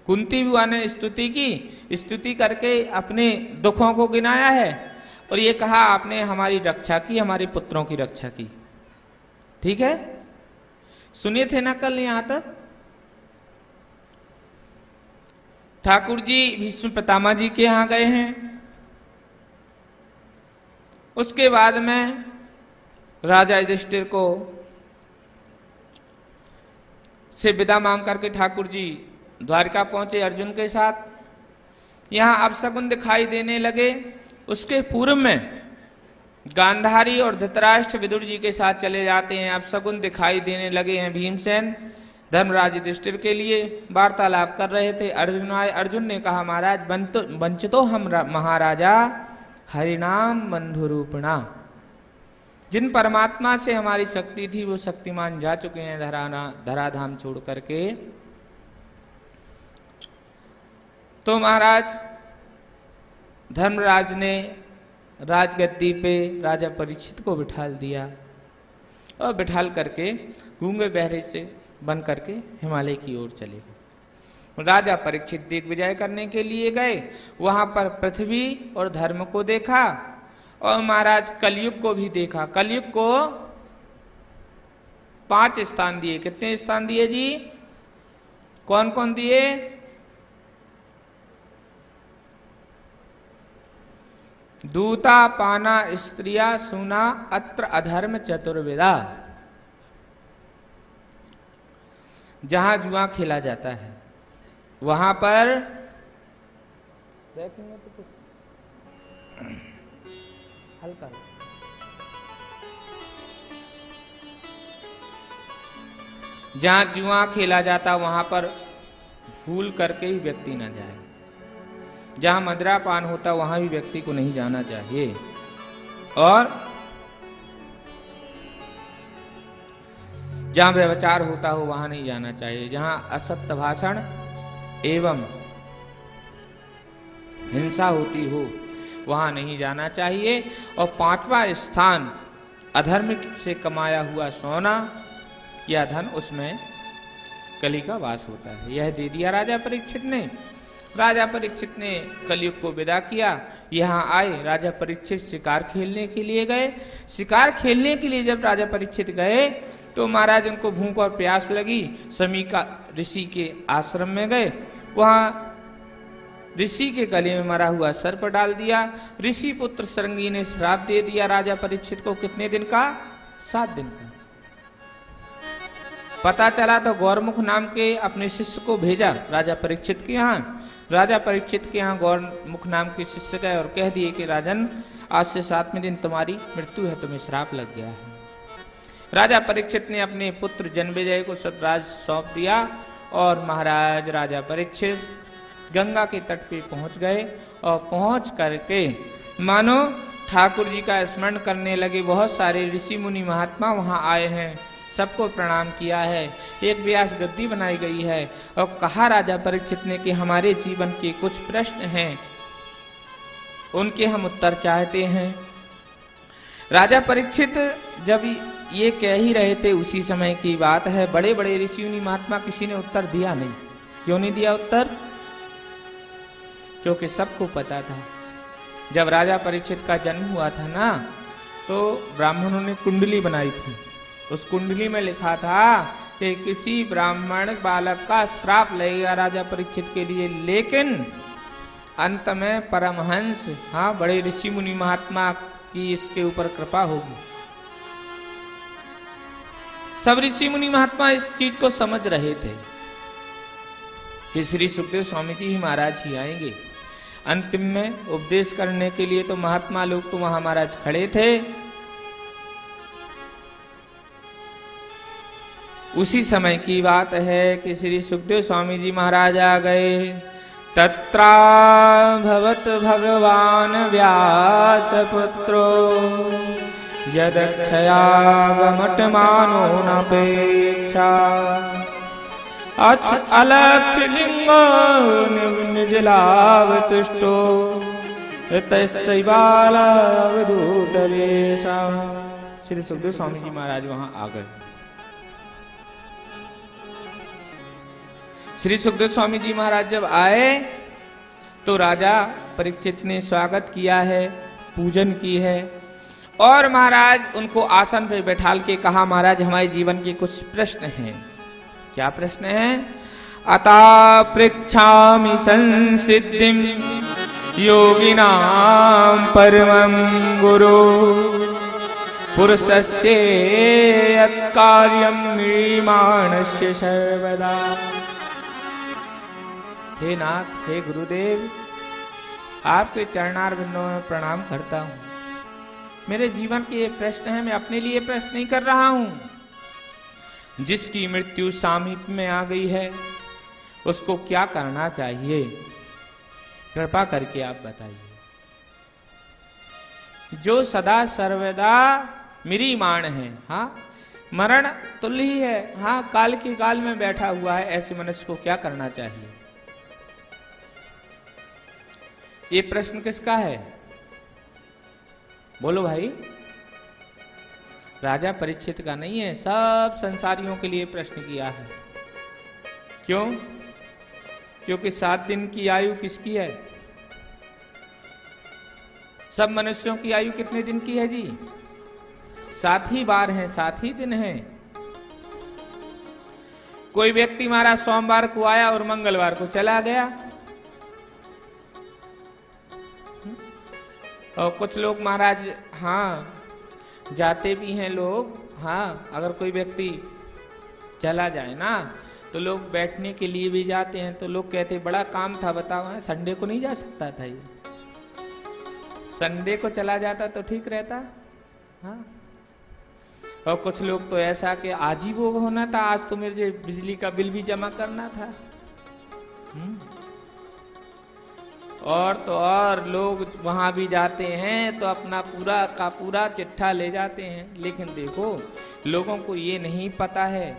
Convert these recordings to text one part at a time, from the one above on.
कुंती बुआ ने स्तुति की, स्तुति करके अपने दुखों को गिनाया है और ये कहा आपने हमारी रक्षा की, हमारे पुत्रों की रक्षा की। ठीक है, सुनिए थे ना कल यहां तक। ठाकुर जी भीष्म पितामह जी के यहां गए हैं। उसके बाद में राजा युधिष्ठिर को से विदा मांग करके ठाकुर जी द्वारका पहुंचे अर्जुन के साथ। यहां अपशकुन दिखाई देने लगे। उसके पूर्व में गांधारी और धृतराष्ट्र विदुर जी के साथ चले जाते हैं। अपशकुन दिखाई देने लगे हैं भीमसेन धर्मराज युधिष्ठिर के लिए वार्तालाप कर रहे थे। अर्जुन आए। अर्जुन ने कहा महाराज वंचितो हम महाराजा हरिनाम बंधुरूपणा। जिन परमात्मा से हमारी शक्ति थी वो शक्तिमान जा चुके हैं धराधाम छोड़ करके। तो महाराज धर्मराज ने राजगद्दी पे राजा परीक्षित को बिठाल दिया और बिठाल करके गूंगे बहरे से बन करके हिमालय की ओर चले गए। राजा परीक्षित दिग्विजय करने के लिए गए। वहां पर पृथ्वी और धर्म को देखा और महाराज कलयुग को भी देखा। कलयुग को 5 स्थान दिए। कितने स्थान दिए जी? कौन कौन दिए? दूता पाना स्त्रिया सुना अत्र अधर्म चतुर्विदा। जहां जुआ खेला जाता है वहां पर देखेंगे तो कुछ हल्का जहां जुआ खेला जाता वहां पर भूल करके ही व्यक्ति न जाए। जहां मदिरा पान होता वहां भी व्यक्ति को नहीं जाना चाहिए। और जहां व्यभिचार होता हो वहां नहीं जाना चाहिए। जहां असत्य भाषण एवं हिंसा होती हो वहां नहीं जाना चाहिए। और 5वां स्थान अधर्म से कमाया हुआ सोना या धन, उसमें कली का वास होता है। यह दे दिया राजा परीक्षित ने। राजा परीक्षित ने कलयुग को विदा किया। यहाँ आए राजा परीक्षित शिकार खेलने के लिए गए। शिकार खेलने के लिए जब राजा परीक्षित गए तो महाराज उनको भूख और प्यास लगी। समीका ऋषि के आश्रम में गए। वहां ऋषि के गले में मरा हुआ सर्प डाल दिया। ऋषि पुत्र सरंगी ने श्राप दे दिया राजा परीक्षित को। कितने दिन का? 7 दिन का। पता चला तो गौरमुख नाम के अपने शिष्य को भेजा राजा परीक्षित के यहाँ। राजा परीक्षित के यहाँ गौरमुख नाम के शिष्य गए और कह दिए कि राजन आज से 7वें दिन तुम्हारी मृत्यु है, तुम्हें श्राप लग गया है। राजा परीक्षित ने अपने पुत्र जन्मेजय को सतराज सौंप दिया और महाराज राजा परीक्षित गंगा के तट पे पहुंच गए और पहुंच करके मानो ठाकुर जी का स्मरण करने लगे। बहुत सारे ऋषि मुनि महात्मा वहां आए हैं, सबको प्रणाम किया है। एक व्यास गद्दी बनाई गई है और कहा राजा परीक्षित ने कि हमारे जीवन के कुछ प्रश्न हैं, उनके हम उत्तर चाहते हैं। राजा परीक्षित जब ये कह ही रहे थे उसी समय की बात है। बड़े बड़े ऋषि मुनि महात्मा किसी ने उत्तर दिया नहीं। क्यों नहीं दिया उत्तर? क्योंकि सबको पता था जब राजा परीक्षित का जन्म हुआ था ना, तो ब्राह्मणों ने कुंडली बनाई थी। उस कुंडली में लिखा था कि किसी ब्राह्मण बालक का श्राप लगेगा राजा परीक्षित के लिए, लेकिन अंत में परमहंस, हाँ, बड़े ऋषि मुनि महात्मा की इसके ऊपर कृपा होगी। सब ऋषि मुनि महात्मा इस चीज को समझ रहे थे कि श्री सुखदेव स्वामी जी ही महाराज ही आएंगे। अंतिम में उपदेश करने के लिए तो महात्मा लोग तो वहां महाराज खड़े थे। उसी समय की बात है कि श्री सुखदेव स्वामी जी महाराज आ गए। तत्रा भवत भगवान व्यास पुत्रो यदक्षयागमट मानो नपेक्षा अलक्ष लिंगो निजलाव तुष्टो तस्यैवालवधूत वेशा। श्री सुखदेव स्वामी जी महाराज वहां आ गए। श्री सुखदेव स्वामी जी महाराज जब आए तो राजा परीक्षित ने स्वागत किया है, पूजन की है, और महाराज उनको आसन पे बैठाल के कहा, महाराज हमारे जीवन के कुछ प्रश्न हैं। क्या प्रश्न हैं? अता पृच्छामि संसिद्धिं योगिनां परमं गुरु पुरुषस्य यत्कार्यं म्रियमाणस्य सर्वदा। हे नाथ, हे गुरुदेव, आपके चरणारविंदों में प्रणाम करता हूं। मेरे जीवन के ये प्रश्न हैं, मैं अपने लिए प्रश्न नहीं कर रहा हूं। जिसकी मृत्यु सामीप्य में आ गई है उसको क्या करना चाहिए, कृपा करके आप बताइए। जो सदा सर्वदा म्रियमाण है, हाँ मरण तुल्य ही है, हाँ काल की काल में बैठा हुआ है, ऐसे मनुष्य को क्या करना चाहिए? ये प्रश्न किसका है? बोलो भाई। राजा परीक्षित का नहीं है, सब संसारियों के लिए प्रश्न किया है। क्यों? क्योंकि 7 दिन की आयु किसकी है? सब मनुष्यों की आयु कितने दिन की है जी? 7 ही बार है, 7 ही दिन है। कोई व्यक्ति महाराज सोमवार को आया और मंगलवार को चला गया, और कुछ लोग महाराज हाँ जाते भी हैं लोग, हाँ अगर कोई व्यक्ति चला जाए ना तो लोग बैठने के लिए भी जाते हैं, तो लोग कहते बड़ा काम था, बताओ संडे को नहीं जा सकता था ये, संडे को चला जाता तो ठीक रहता। हाँ और कुछ लोग तो ऐसा कि आज ही वो होना था, आज तो मुझे बिजली का बिल भी जमा करना था। और तो और लोग वहां भी जाते हैं तो अपना पूरा का पूरा चिट्ठा ले जाते हैं, लेकिन देखो लोगों को ये नहीं पता है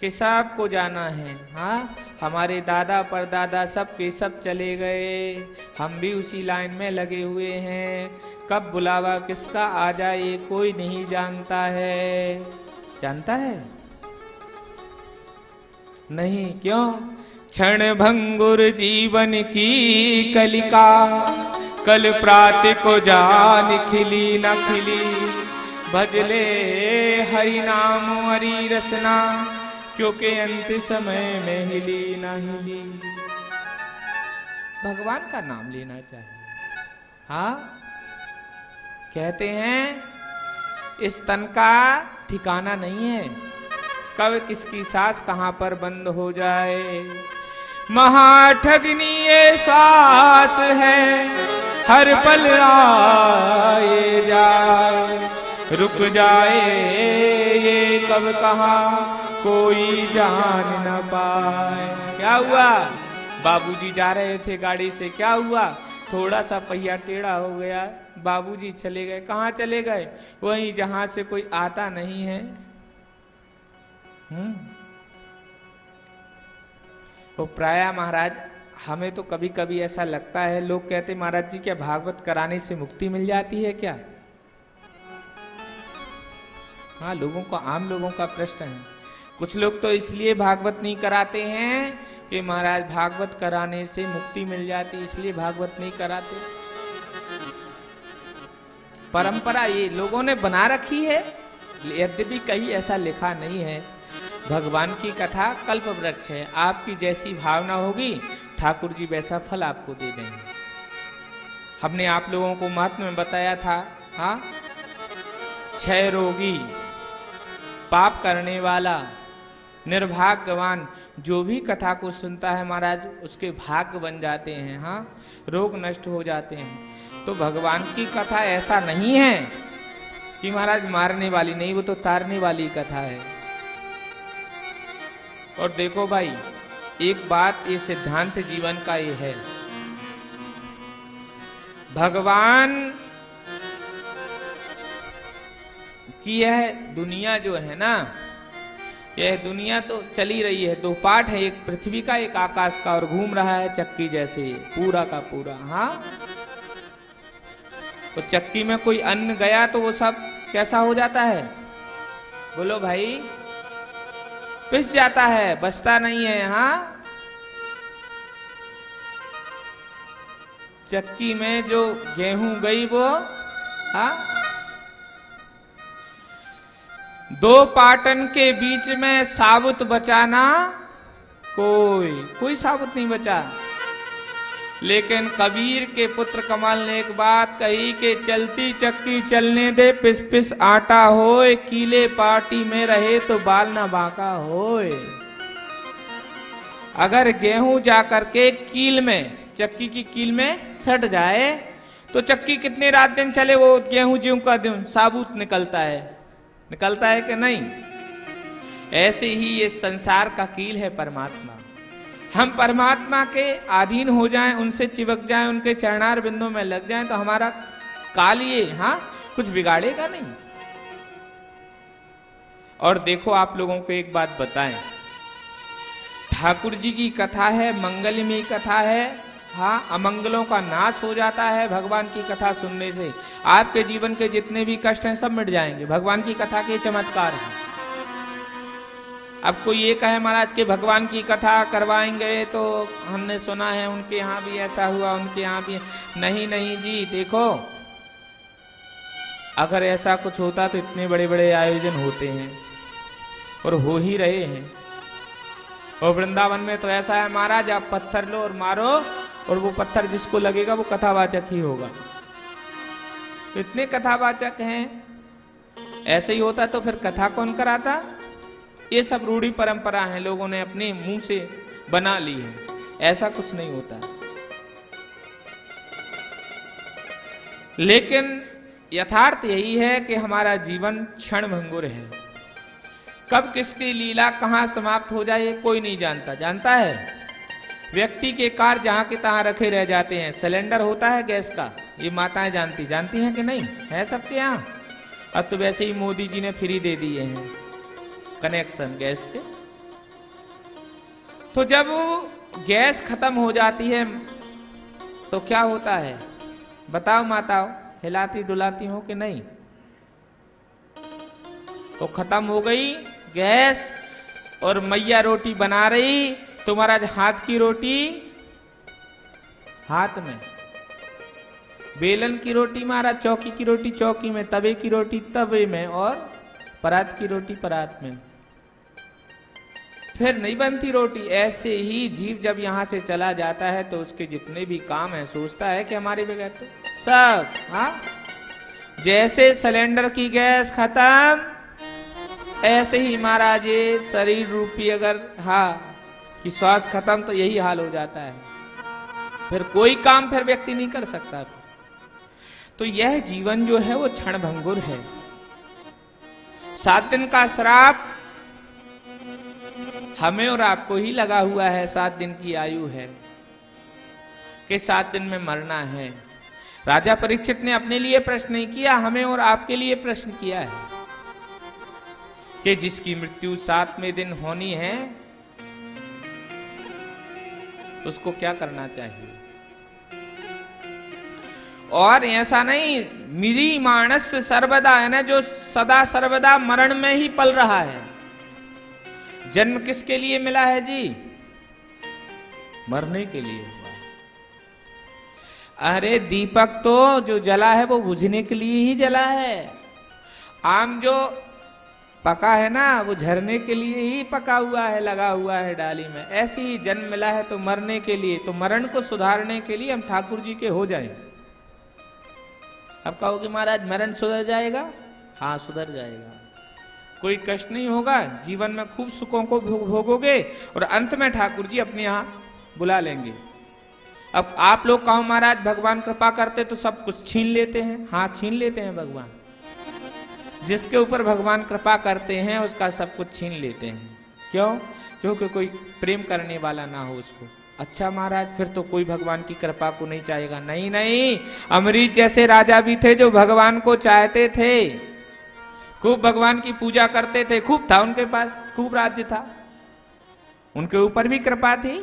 कि सबको जाना है। हाँ हमारे दादा परदादा सब के सब चले गए, हम भी उसी लाइन में लगे हुए हैं, कब बुलावा किसका आ जाए ये कोई नहीं जानता है। जानता है? नहीं। क्यों? क्षण भंगुर जीवन की कलिका, कल प्रात को जान खिली न खिली, भजले हरि नाम हरि रसना, क्योंकि अंत समय में हिली न हिली। भगवान का नाम लेना चाहिए। हाँ कहते हैं इस तन का ठिकाना नहीं है, कब किसकी सांस कहां पर बंद हो जाए। महाठगनी ये श्वास है, हर पल आए जाए, रुक जाए ये कब कहाँ कोई जान न पाए। क्या हुआ? बाबूजी जा रहे थे गाड़ी से, क्या हुआ? थोड़ा सा पहिया टेढ़ा हो गया, बाबूजी चले गए। कहाँ चले गए? वहीं जहां से कोई आता नहीं है। तो प्राय महाराज हमें तो कभी कभी ऐसा लगता है, लोग कहते महाराज जी क्या भागवत कराने से मुक्ति मिल जाती है क्या? हाँ लोगों को, आम लोगों का प्रश्न है। कुछ लोग तो इसलिए भागवत नहीं कराते हैं कि महाराज भागवत कराने से मुक्ति मिल जाती, इसलिए भागवत नहीं कराते। परंपरा ये लोगों ने बना रखी है, यद्यपि कहीं ऐसा लिखा नहीं है। भगवान की कथा कल्प वृक्ष है, आपकी जैसी भावना होगी ठाकुर जी वैसा फल आपको दे देंगे। हमने आप लोगों को महत्व में बताया था। हाँ 6 रोगी, पाप करने वाला, निर्भाग्यवान, जो भी कथा को सुनता है महाराज उसके भाग्य बन जाते हैं। हाँ रोग नष्ट हो जाते हैं। तो भगवान की कथा ऐसा नहीं है कि महाराज मारने वाली, नहीं, वो तो तारने वाली कथा है। और देखो भाई एक बात, ये सिद्धांत जीवन का ये है, भगवान की यह दुनिया जो है ना, यह दुनिया तो चली रही है, 2 पार्ट है, एक पृथ्वी का एक आकाश का, और घूम रहा है चक्की जैसे पूरा का पूरा। हाँ तो चक्की में कोई अन्न गया तो वो सब कैसा हो जाता है? बोलो भाई, पिस जाता है, बचता नहीं है। हाँ चक्की में जो गेहूं गई वो, हाँ, दो पाटन के बीच में साबुत बचाना कोई साबुत नहीं बचा। लेकिन कबीर के पुत्र कमल ने एक बात कही कि चलती चक्की चलने दे, पिस पिस आटा होए, कीले पाटी में रहे तो बाल ना बांका होए। अगर गेहूं जाकर के कील में, चक्की की कील में सट जाए तो चक्की कितने रात दिन चले, वो गेहूं ज्यों का त्यों साबुत निकलता है कि नहीं। ऐसे ही ये संसार का कील है परमात्मा। हम परमात्मा के अधीन हो जाएं, उनसे चिपक जाएं, उनके चरणार बिंदु में लग जाएं तो हमारा काल ये, हाँ, कुछ बिगाड़ेगा नहीं। और देखो, आप लोगों को एक बात बताएं, ठाकुर जी की कथा है, मंगलमयी कथा है, हाँ, अमंगलों का नाश हो जाता है भगवान की कथा सुनने से। आपके जीवन के जितने भी कष्ट हैं सब मिट जाएंगे, भगवान की कथा के चमत्कार है। अब कोई ये कहे महाराज के भगवान की कथा करवाएंगे तो हमने सुना है उनके यहाँ भी ऐसा हुआ, उनके यहाँ भी, नहीं जी, देखो, अगर ऐसा कुछ होता तो इतने बड़े बड़े आयोजन होते हैं और हो ही रहे हैं। और वृंदावन में तो ऐसा है महाराज, आप पत्थर लो और मारो और वो पत्थर जिसको लगेगा वो कथावाचक ही होगा। तो इतने कथावाचक हैं, ऐसे ही होता तो फिर कथा कौन कराता। ये सब रूढ़ी परंपरा है, लोगों ने अपने मुंह से बना ली है, ऐसा कुछ नहीं होता। लेकिन यथार्थ यही है कि हमारा जीवन क्षण भंगुर है। कब किसकी लीला कहां समाप्त हो जाए कोई नहीं जानता है। व्यक्ति के कार्य जहां के तहां रखे रह जाते हैं। सिलेंडर होता है गैस का, ये माताएं जानती हैं कि नहीं, है सबके यहाँ। अब तो वैसे ही मोदी जी ने फ्री दे दिए हैं कनेक्शन गैस के। तो जब गैस खत्म हो जाती है तो क्या होता है बताओ माताओ, हिलाती डुलाती हो कि नहीं। तो खत्म हो गई गैस और मैया रोटी बना रही, तुम्हारा हाथ की रोटी हाथ में, बेलन की रोटी महाराज, चौकी की रोटी चौकी में, तवे की रोटी तवे में और परात की रोटी परात में। फिर नहीं बनती रोटी। ऐसे ही जीव जब यहां से चला जाता है तो उसके जितने भी काम है सोचता है कि हमारे बगैर तो सब, हाँ, जैसे सिलेंडर की गैस खत्म, ऐसे ही महाराज ये शरीर रूपी अगर, हाँ, कि श्वास खत्म तो यही हाल हो जाता है। फिर कोई काम फिर व्यक्ति नहीं कर सकता। तो यह जीवन जो है वो क्षण भंगुर है। 7 दिन का श्राप हमें और आपको ही लगा हुआ है। 7 दिन की आयु है कि 7 दिन में मरना है। राजा परीक्षित ने अपने लिए प्रश्न नहीं किया, हमें और आपके लिए प्रश्न किया है कि जिसकी मृत्यु 7वें दिन होनी है उसको क्या करना चाहिए। और ऐसा नहीं, मिरी मानस सर्वदा है ना, जो सदा सर्वदा मरण में ही पल रहा है। जन्म किसके लिए मिला है जी? मरने के लिए हुआ। अरे दीपक तो जो जला है वो बुझने के लिए ही जला है। आम जो पका है ना वो झरने के लिए ही पका हुआ है, लगा हुआ है डाली में। ऐसे ही जन्म मिला है तो मरने के लिए। तो मरण को सुधारने के लिए हम ठाकुर जी के हो जाएं। अब कहोगे महाराज मरण सुधर जाएगा? हाँ सुधर जाएगा, कोई कष्ट नहीं होगा, जीवन में खूब सुखों को भोगोगे और अंत में ठाकुर जी अपने यहाँ बुला लेंगे। अब आप लोग कहो महाराज भगवान कृपा करते तो सब कुछ छीन लेते हैं। हाँ छीन लेते हैं भगवान, जिसके ऊपर भगवान कृपा करते हैं उसका सब कुछ छीन लेते हैं। क्यों? क्योंकि कोई प्रेम करने वाला ना हो उसको। अच्छा महाराज फिर तो कोई भगवान की कृपा को नहीं चाहेगा। नहीं नहीं, अमरीश जैसे राजा भी थे जो भगवान को चाहते थे, खूब भगवान की पूजा करते थे, खूब था उनके पास, खूब राज्य था, उनके ऊपर भी कृपा थी।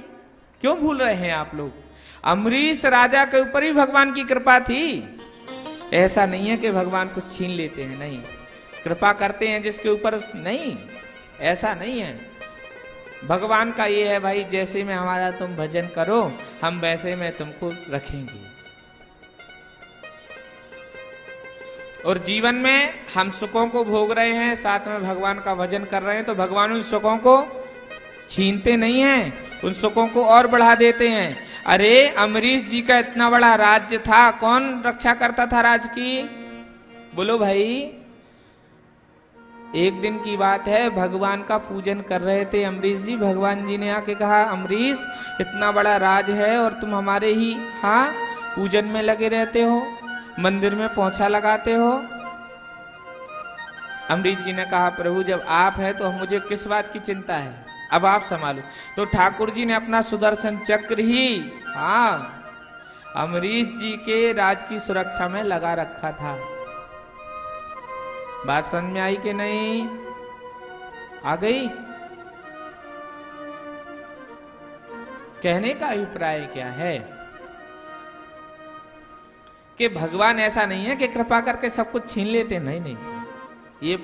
क्यों भूल रहे हैं आप लोग? अमरीश राजा के ऊपर भी भगवान की कृपा थी। ऐसा नहीं है कि भगवान कुछ छीन लेते हैं, नहीं, कृपा करते हैं जिसके ऊपर, नहीं, ऐसा नहीं है। भगवान का ये है भाई, जैसे में हमारा तुम भजन करो हम वैसे में तुमको रखेंगे। और जीवन में हम सुखों को भोग रहे हैं, साथ में भगवान का भजन कर रहे हैं, तो भगवान उन सुखों को छीनते नहीं हैं, उन सुखों को और बढ़ा देते हैं। अरे अमरीश जी का इतना बड़ा राज्य था, कौन रक्षा करता था राज की? बोलो भाई। एक दिन की बात है, भगवान का पूजन कर रहे थे अमरीश जी। भगवान जी ने आके कहा, अमरीश इतना बड़ा राज है और तुम हमारे ही पूजन में लगे रहते हो, मंदिर में पोंछा लगाते हो। अमरीश जी ने कहा, प्रभु जब आप है तो मुझे किस बात की चिंता है, अब आप संभालो। तो ठाकुर जी ने अपना सुदर्शन चक्र ही अमरीश जी के राज की सुरक्षा में लगा रखा था। बात समझ में आई कि नहीं? आ गई? कहने का अभिप्राय क्या है कि भगवान ऐसा नहीं है कि कृपा करके सब कुछ छीन लेते, नहीं नहीं। ये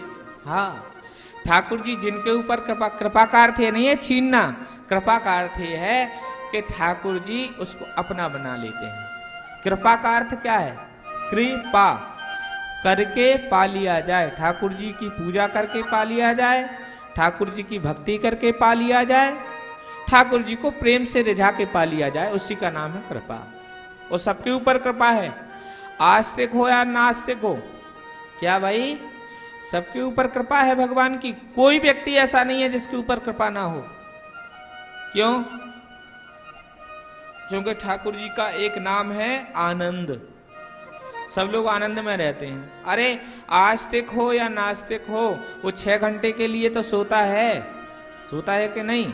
ठाकुर जी जिनके ऊपर कृपा का अर्थ नहीं है छीनना, कृपा का अर्थ है कि ठाकुर जी उसको अपना बना लेते हैं। कृपा का अर्थ क्या है? कृपा करके पा लिया जाए, ठाकुर जी की पूजा करके पा लिया जाए, ठाकुर जी की भक्ति करके पा लिया जाए, ठाकुर जी को प्रेम से रिझा के पा लिया जाए, उसी का नाम है कृपा। और सबके ऊपर कृपा है, आस्तिक हो या नास्तिक हो। क्या भाई? सबके ऊपर कृपा है भगवान की। कोई व्यक्ति ऐसा नहीं है जिसके ऊपर कृपा ना हो। क्यों? क्योंकि ठाकुर जी का एक नाम है आनंद। सब लोग आनंद में रहते हैं। अरे आस्तिक हो या नास्तिक हो, वो 6 घंटे के लिए तो सोता है कि नहीं?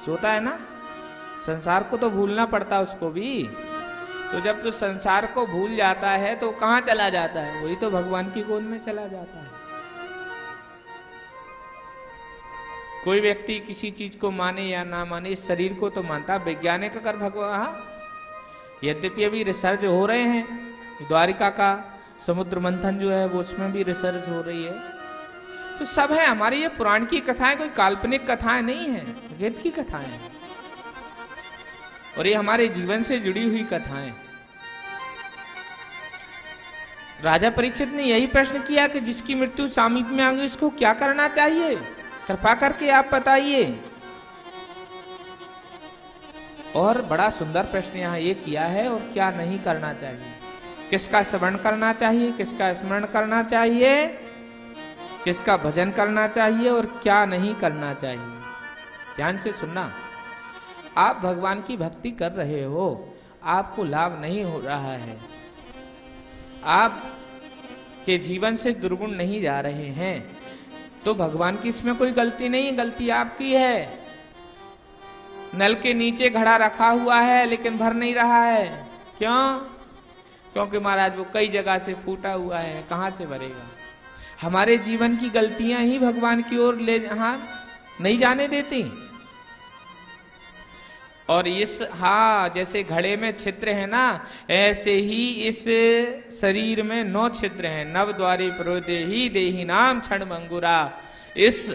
सोता है ना। संसार को तो भूलना पड़ता उसको भी। तो जब तो संसार को भूल जाता है तो कहां चला जाता है? वही तो भगवान की गोद में चला जाता है। कोई व्यक्ति किसी चीज को माने या ना माने, इस शरीर को तो मानता। वैज्ञानिक अगर भगवान, यद्यपि अभी रिसर्च हो रहे हैं, द्वारिका का समुद्र मंथन जो है वो उसमें भी रिसर्च हो रही है। तो सब है हमारी ये पुराण की कथाएं, कोई काल्पनिक कथाएं नहीं है, वेद की कथाएं हैं। और ये हमारे जीवन से जुड़ी हुई कथाएं। राजा परीक्षित ने यही प्रश्न किया कि जिसकी मृत्यु समीप में आ गई उसको क्या करना चाहिए, कृपा करके आप बताइए। और बड़ा सुंदर प्रश्न यहाँ ये किया है, और क्या नहीं करना चाहिए, किसका श्रवण करना चाहिए, किसका स्मरण करना चाहिए, किसका भजन करना चाहिए और क्या नहीं करना चाहिए। ध्यान से सुनना। आप भगवान की भक्ति कर रहे हो, आपको लाभ नहीं हो रहा है, आप के जीवन से दुर्गुण नहीं जा रहे हैं, तो भगवान की इसमें कोई गलती नहीं है, गलती आपकी है। नल के नीचे घड़ा रखा हुआ है लेकिन भर नहीं रहा है। क्यों? क्योंकि महाराज वो कई जगह से फूटा हुआ है, कहां से भरेगा। हमारे जीवन की गलतियां ही भगवान की ओर ले नहीं जाने देती। और इस जैसे घड़े में छिद्र है ना, ऐसे ही इस शरीर में 9 छिद्र हैं। नव द्वारे प्रोदे ही देही नाम क्षण मंगुरा। इस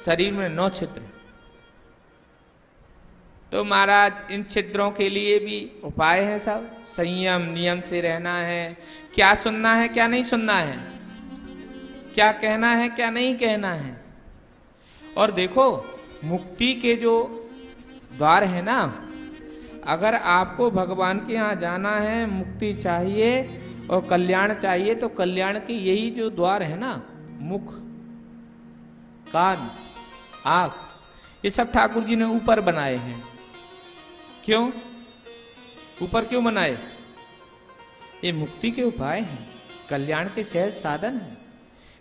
शरीर में 9 छिद्र। तो महाराज इन छिद्रों के लिए भी उपाय है सब। संयम नियम से रहना है, क्या सुनना है क्या नहीं सुनना है, क्या कहना है क्या नहीं कहना है। और देखो मुक्ति के जो द्वार है ना, अगर आपको भगवान के यहाँ जाना है, मुक्ति चाहिए और कल्याण चाहिए, तो कल्याण के यही जो द्वार है ना, मुख, कान, आंख, ये सब ठाकुर जी ने ऊपर बनाए हैं। क्यों ऊपर क्यों बनाए? ये मुक्ति के उपाय हैं, कल्याण के सहज साधन हैं।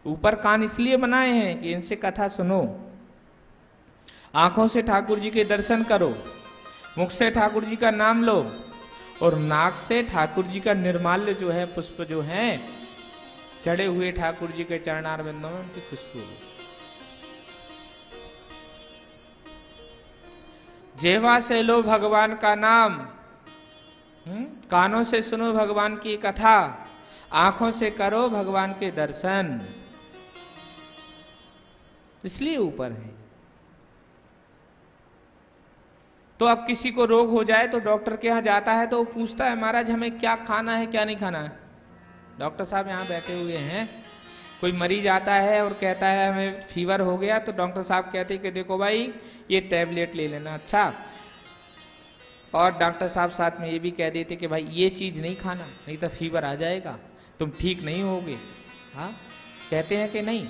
ऊपर कान इसलिए बनाए हैं कि इनसे कथा सुनो, आंखों से ठाकुर जी के दर्शन करो, मुख से ठाकुर जी का नाम लो, और नाक से ठाकुर जी का निर्माल्य जो है, पुष्प जो है चढ़े हुए ठाकुर जी के चरणार बिंदों में, उनकी खुशबू। जेवा से लो भगवान का नाम, कानों से सुनो भगवान की कथा, आंखों से करो भगवान के दर्शन, इसलिए ऊपर है। तो अब किसी को रोग हो जाए तो डॉक्टर के यहां जाता है तो वो पूछता है, महाराज हमें क्या खाना है क्या नहीं खाना है। डॉक्टर साहब यहाँ बैठे हुए हैं, कोई मरीज आता है और कहता है हमें फीवर हो गया, तो डॉक्टर साहब कहते हैं कि देखो भाई ये टैबलेट ले लेना। अच्छा, और डॉक्टर साहब साथ में ये भी कह देते कि भाई ये चीज नहीं खाना, नहीं तो फीवर आ जाएगा, तुम ठीक नहीं होगे। हाँ, कहते हैं कि नहीं।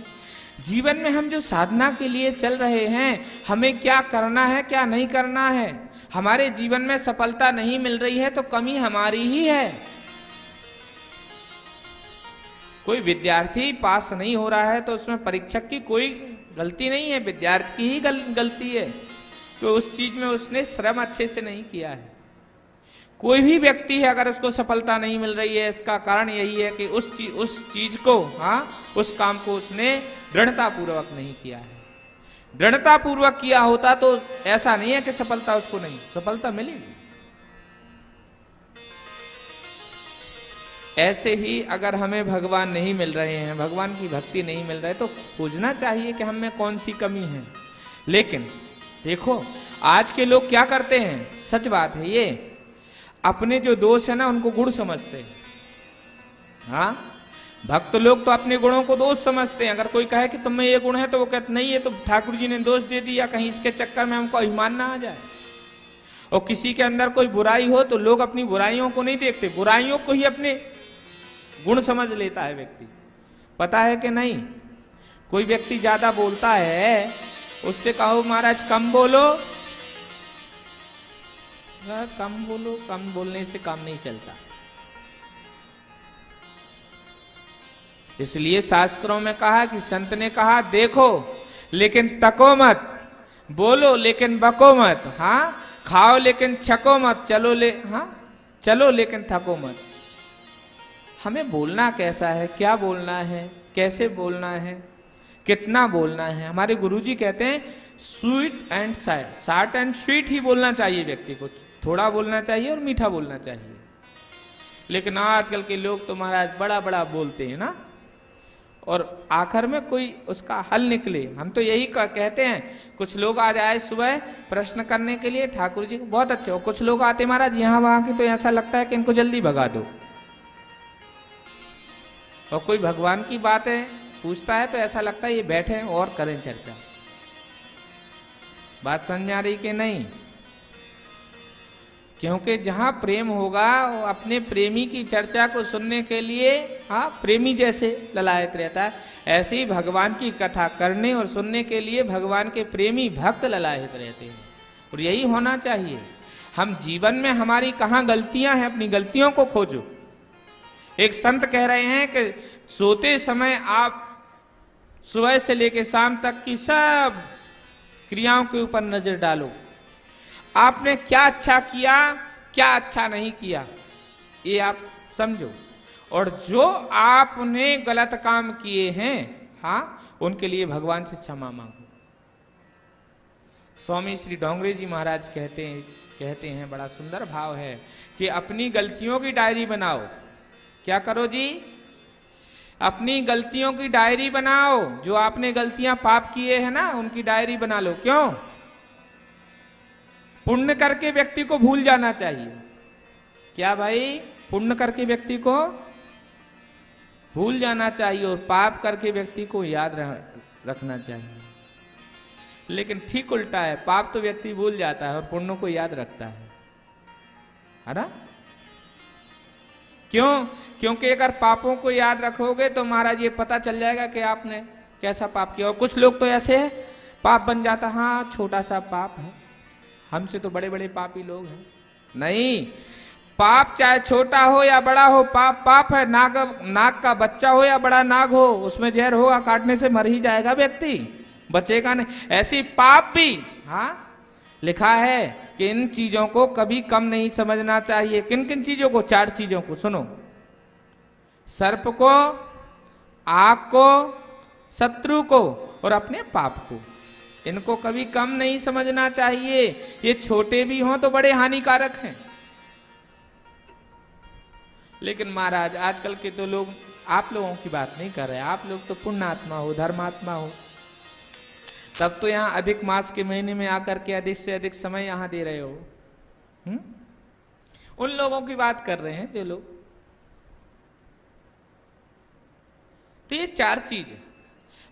जीवन में हम जो साधना के लिए चल रहे हैं, हमें क्या करना है क्या नहीं करना है, हमारे जीवन में सफलता नहीं मिल रही है तो कमी हमारी ही है। कोई विद्यार्थी पास नहीं हो रहा है तो उसमें परीक्षक की कोई गलती नहीं है, विद्यार्थी की ही गलती है, तो उस चीज में उसने श्रम अच्छे से नहीं किया है। कोई भी व्यक्ति है अगर उसको सफलता नहीं मिल रही है, इसका कारण यही है कि उस चीज को, हाँ, उस काम को उसने दृढ़ता पूर्वक नहीं किया है। दृढ़ता पूर्वक किया होता तो ऐसा नहीं है कि सफलता उसको नहीं, सफलता मिलेगी। ऐसे ही अगर हमें भगवान नहीं मिल रहे हैं, भगवान की भक्ति नहीं मिल रही, तो खोजना चाहिए कि हम में कौन सी कमी है। लेकिन देखो आज के लोग क्या करते हैं, सच बात है ये, अपने जो दोष है ना उनको गुण समझते हैं। हाँ, भक्त लोग तो अपने गुणों को दोष समझते हैं। अगर कोई कहे कि तुम में ये गुण है तो वो कहते नहीं, ये तो ठाकुर जी ने दोष दे दिया, कहीं इसके चक्कर में हमको अभिमान ना आ जाए। और किसी के अंदर कोई बुराई हो तो लोग अपनी बुराइयों को नहीं देखते, बुराइयों को ही अपने गुण समझ लेता है व्यक्ति। पता है कि नहीं, कोई व्यक्ति ज्यादा बोलता है, उससे कहो महाराज कम बोलो, कम बोलो, कम बोलने से काम नहीं चलता। इसलिए शास्त्रों में कहा कि संत ने कहा देखो लेकिन तको मत, बोलो लेकिन बको मत, हाँ, खाओ लेकिन छको मत, चलो लेकिन थको मत। हमें बोलना कैसा है, क्या बोलना है, कैसे बोलना है, कितना बोलना है। हमारे गुरुजी कहते हैं sweet and sad, short and sweet ही बोलना चाहिए व्यक्ति को, थोड़ा बोलना चाहिए और मीठा बोलना चाहिए। लेकिन आजकल के लोग तो महाराज बड़ा बड़ा बोलते हैं ना, और आखिर में कोई उसका हल निकले। हम तो यही कहते हैं, कुछ लोग आ जाए सुबह प्रश्न करने के लिए ठाकुर जी को, बहुत अच्छे हो, कुछ लोग आते महाराज यहाँ वहां की, तो ऐसा लगता है कि इनको जल्दी भगा दो। और कोई भगवान की बातें पूछता है तो ऐसा लगता है ये बैठे और करें चर्चा। बात समझ आ रही कि नहीं? क्योंकि जहां प्रेम होगा वो अपने प्रेमी की चर्चा को सुनने के लिए, हाँ, प्रेमी जैसे ललायत रहता है, ऐसे ही भगवान की कथा करने और सुनने के लिए भगवान के प्रेमी भक्त ललायत रहते हैं। और यही होना चाहिए। हम जीवन में हमारी कहाँ गलतियां हैं, अपनी गलतियों को खोजो। एक संत कह रहे हैं कि सोते समय आप सुबह से लेकर शाम तक की सब क्रियाओं के ऊपर नजर डालो, आपने क्या अच्छा किया क्या अच्छा नहीं किया, ये आप समझो। और जो आपने गलत काम किए हैं, हाँ, उनके लिए भगवान से क्षमा मांगो। स्वामी श्री डोंगरे जी महाराज कहते हैं, बड़ा सुंदर भाव है कि अपनी गलतियों की डायरी बनाओ। क्या करो जी? अपनी गलतियों की डायरी बनाओ। जो आपने गलतियां पाप किए हैं ना, उनकी डायरी बना लो। क्यों? पुण्य करके व्यक्ति को भूल जाना चाहिए। क्या भाई? पुण्य करके व्यक्ति को भूल जाना चाहिए और पाप करके व्यक्ति को याद रखना चाहिए। लेकिन ठीक उल्टा है, पाप तो व्यक्ति भूल जाता है और पुण्य को याद रखता है ना? क्यों? क्योंकि अगर पापों को याद रखोगे तो महाराज ये पता चल जाएगा कि आपने कैसा पाप किया। और कुछ लोग तो ऐसे है, पाप बन जाता, हाँ छोटा सा पाप है, हमसे तो बड़े बड़े पापी लोग हैं। नहीं, पाप चाहे छोटा हो या बड़ा हो, पाप पाप है। नाग का बच्चा हो या बड़ा नाग हो, उसमें जहर होगा, काटने से मर ही जाएगा व्यक्ति, बचेगा नहीं। ऐसी पाप भी, हाँ, लिखा है कि इन चीजों को कभी कम नहीं समझना चाहिए। किन किन चीजों को? 4 चीजों को सुनो। सर्प को, आग को, शत्रु को और अपने पाप को। इनको कभी कम नहीं समझना चाहिए। ये छोटे भी हों तो बड़े हानिकारक हैं। लेकिन महाराज आजकल के तो लोग, आप लोगों की बात नहीं कर रहे, आप लोग तो पुण्यात्मा हो, धर्मात्मा हो, तब तो यहाँ अधिक मास के महीने में आकर के अधिक से अधिक समय यहाँ दे रहे हो। उन लोगों की बात कर रहे हैं जो लोग तो ये 4 चीज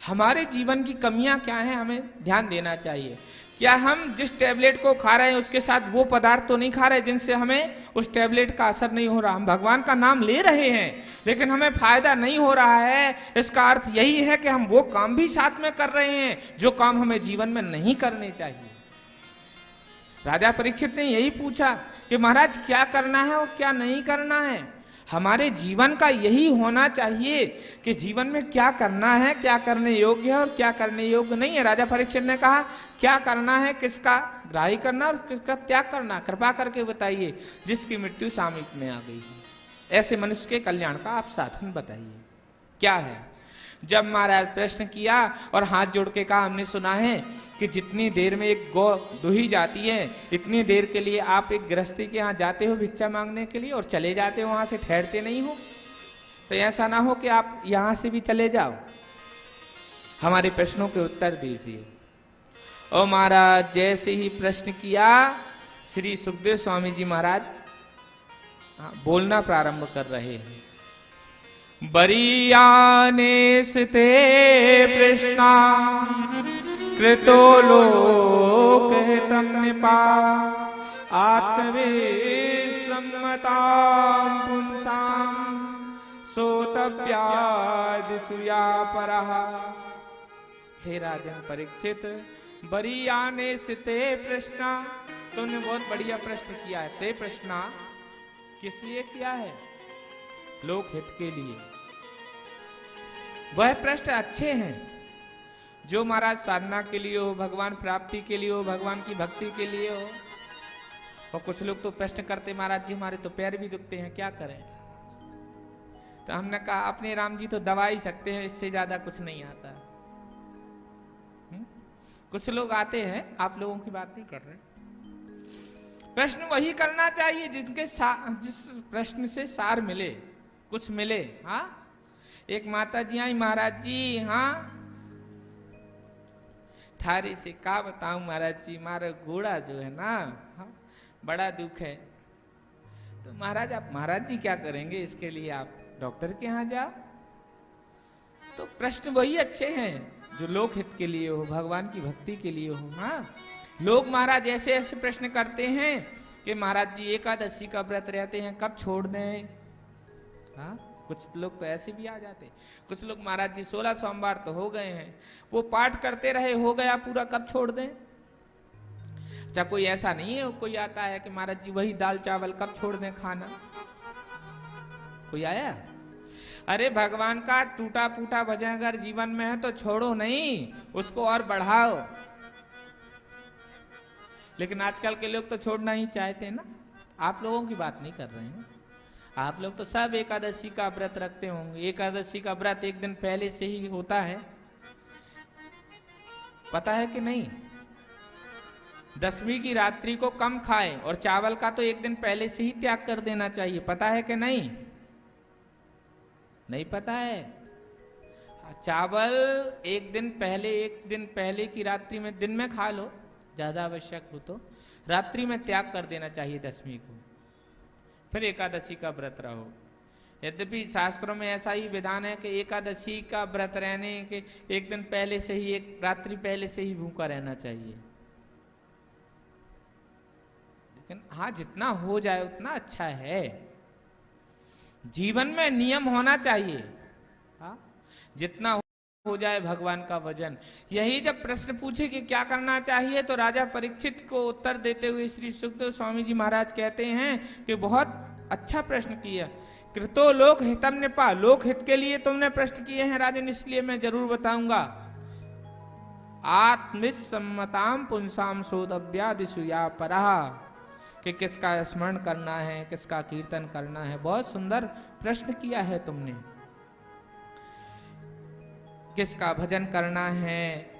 हमारे जीवन की कमियां क्या हैं, हमें ध्यान देना चाहिए। क्या हम जिस टैबलेट को खा रहे हैं उसके साथ वो पदार्थ तो नहीं खा रहे जिनसे हमें उस टैबलेट का असर नहीं हो रहा। हम भगवान का नाम ले रहे हैं लेकिन हमें फायदा नहीं हो रहा है। इसका अर्थ यही है कि हम वो काम भी साथ में कर रहे हैं जो काम हमें जीवन में नहीं करने चाहिए। राजा परीक्षित ने यही पूछा कि महाराज क्या करना है और क्या नहीं करना है। हमारे जीवन का यही होना चाहिए कि जीवन में क्या करना है, क्या करने योग्य है और क्या करने योग्य नहीं है। राजा परीक्षित ने कहा क्या करना है, किसका ग्राही करना और किसका त्याग करना, कृपा करके बताइए जिसकी मृत्यु सामीप में आ गई है। ऐसे मनुष्य के कल्याण का आप साधन बताइए क्या है। जब महाराज प्रश्न किया और हाथ जोड़ के कहा हमने सुना है कि जितनी देर में एक गौ दुही जाती है इतनी देर के लिए आप एक गृहस्थी के यहाँ जाते हो भिक्षा मांगने के लिए और चले जाते हो, वहां से ठहरते नहीं हो। तो ऐसा ना हो कि आप यहां से भी चले जाओ। हमारे प्रश्नों के उत्तर दीजिए। और महाराज जैसे ही प्रश्न किया श्री सुखदेव स्वामी जी महाराज बोलना प्रारंभ कर रहे हैं। बरीयाने स्ते प्रश्ना कृतो लोक हितं निपा आत्मवे सम्मतां पुंसां सोतव्यादिसूया परः। हे राजन परीक्षित, बरीयाने स्ते प्रश्ना, तुमने बहुत बढ़िया प्रश्न किया है। ते प्रश्ना किस लिए किया है? लोक हित के लिए। वह प्रश्न अच्छे हैं जो महाराज साधना के लिए हो, भगवान प्राप्ति के लिए हो, भगवान की भक्ति के लिए हो। और कुछ लोग तो प्रश्न करते महाराज जी हमारे तो पैर भी दुखते हैं, क्या करें। तो हमने कहा अपने राम जी तो दवा ही सकते हैं, इससे ज्यादा कुछ नहीं आता। कुछ लोग आते हैं, आप लोगों की बात नहीं कर रहे। प्रश्न वही करना चाहिए जिसके जिस प्रश्न से सार मिले, कुछ मिले। हाँ, एक माता जी आई, महाराज जी हाँ थारी से का बताऊं महाराज जी, मारा घोड़ा जो है ना हाँ, बड़ा दुख है। तो महाराज आप महाराज जी क्या करेंगे, इसके लिए आप डॉक्टर के यहाँ जाओ। तो प्रश्न वही अच्छे हैं जो लोक हित के लिए हो, भगवान की भक्ति के लिए हो। हाँ, लोग महाराज ऐसे ऐसे प्रश्न करते हैं कि महाराज जी एकादशी का व्रत रहते हैं, कब छोड़ दें। हाँ, कुछ लोग तो ऐसे भी आ जाते। कुछ लोग महाराज जी 16 सोमवार तो हो गए हैं, वो पाठ करते रहे, हो गया पूरा, कब छोड़ दें। अच्छा, कोई ऐसा नहीं है, कोई आता है कि महाराज जी वही दाल चावल कब छोड़ दें खाना। कोई आया? अरे भगवान का टूटा फूटा भजन अगर जीवन में है तो छोड़ो नहीं, उसको और बढ़ाओ। लेकिन आजकल के लोग तो छोड़ना ही चाहते हैं ना। आप लोगों की बात नहीं कर रहे हैं। आप लोग तो सब एकादशी का व्रत रखते होंगे। एकादशी का व्रत एक दिन पहले से ही होता है, पता है कि नहीं। दसवीं की रात्रि को कम खाए और चावल का तो एक दिन पहले से ही त्याग कर देना चाहिए, पता है कि नहीं। नहीं पता है। चावल एक दिन पहले की रात्रि में, दिन में खा लो ज्यादा आवश्यक हो तो, रात्रि में त्याग कर देना चाहिए दसवीं को, फिर एकादशी का व्रत रहो। यद्यपि शास्त्रों में ऐसा ही विधान है कि एकादशी का व्रत रहने के एक दिन पहले से ही, एक रात्रि पहले से ही भूखा रहना चाहिए। लेकिन हाँ, जितना हो जाए उतना अच्छा है। जीवन में नियम होना चाहिए। हाँ, जितना हो जाए भगवान का भजन। यही जब प्रश्न पूछे कि क्या करना चाहिए तो राजा परीक्षित को उत्तर देते हुए श्री सुखदेव स्वामी जी महाराज कहते हैं कि बहुत अच्छा प्रश्न किया। कृतो लोक हितम निपा, लोक हित के लिए तुमने प्रश्न किए हैं राजन, इसलिए मैं जरूर बताऊंगा। आत्मसम्मताम पुंसाम सोदव्यादिषु या परहा, कि किसका स्मरण करना है, किसका कीर्तन करना है। बहुत सुंदर प्रश्न किया है तुमने। किसका भजन करना है,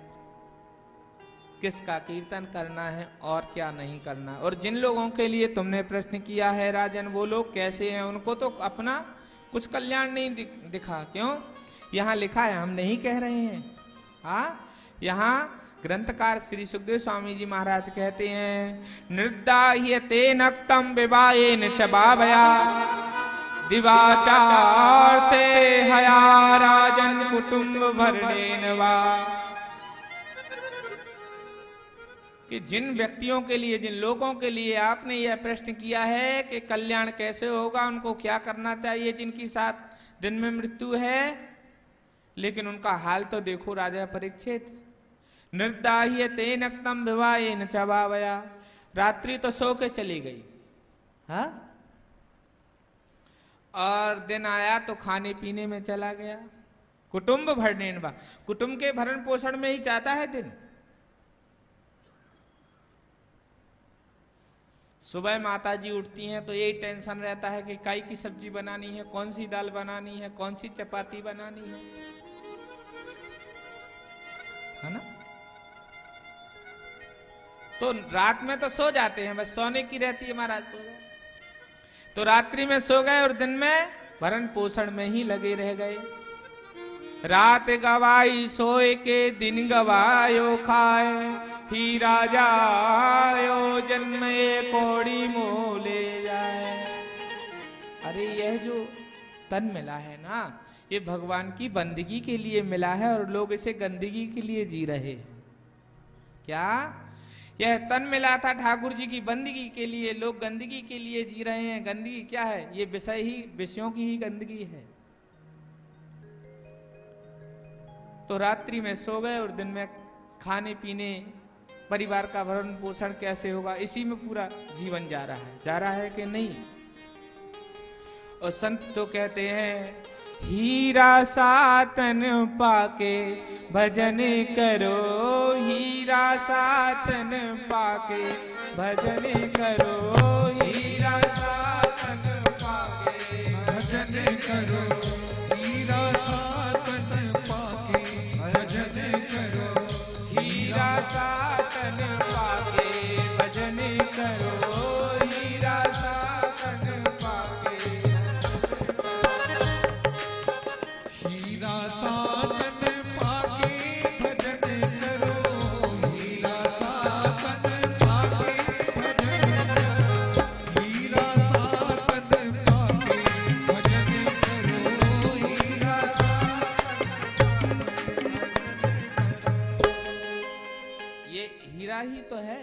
किसका कीर्तन करना है और क्या नहीं करना। और जिन लोगों के लिए तुमने प्रश्न किया है राजन, वो लोग कैसे हैं, उनको तो अपना कुछ कल्याण नहीं दिखा। क्यों? यहाँ लिखा है, हम नहीं कह रहे हैं। हाँ, यहाँ ग्रंथकार श्री सुखदेव स्वामी जी महाराज कहते हैं, निर्दाह्यते नक्तम विवाहेन च बाभया दिवाचार ते हया राजन कुटुंब भरणेनवा। कि जिन व्यक्तियों के लिए, जिन लोगों के लिए आपने यह प्रश्न किया है कि कल्याण कैसे होगा, उनको क्या करना चाहिए, जिनकी 7 दिन में मृत्यु है, लेकिन उनका हाल तो देखो राजा परीक्षित। निर्दाह्य तेन नक्तम विवाहेन चबावया। रात्रि तो सो के चली गई, हाँ, और दिन आया तो खाने पीने में चला गया। कुटुंब भरणेनवा, कुटुंब के भरण पोषण में ही चाहता है दिन। सुबह माता जी उठती हैं तो यही टेंशन रहता है कि काई की सब्जी बनानी है, कौन सी दाल बनानी है, कौन सी चपाती बनानी है ना। तो रात में तो सो जाते हैं, बस सोने की रहती है, महाराज सो गए तो रात्रि में सो गए और दिन में भरण पोषण में ही लगे रह गए। रात गवाई सोए के दिन गवायो खाए, ही राजायो जन्म कोड़ी मोले जाए। अरे यह जो तन मिला है ना, ये भगवान की बंदगी के लिए मिला है और लोग इसे गंदगी के लिए जी रहे हैं। क्या यह तन मिला था ठाकुर जी की बंदगी के लिए, लोग गंदगी के लिए जी रहे हैं। गंदगी क्या है? ये विषय ही, विषयों की ही गंदगी है। तो रात्रि में सो गए और दिन में खाने पीने, परिवार का भरण पोषण कैसे होगा, इसी में पूरा जीवन जा रहा है कि नहीं। और संत तो कहते हैं हीरा सातन पाके भजन करो, हीरा सातन पाके भजन करो, हीरा सातन पाके भजन करो, हीरा सातन पाके भजन करो, हीरा सातन पाके भजन करो, हीरा सातन पाके, हीरा सातन पाके भजन करो, हीरा सातन पाके भजन करो, हीरा सातन पाके भजन करो, हीरा सातन। ये हीरा ही तो है,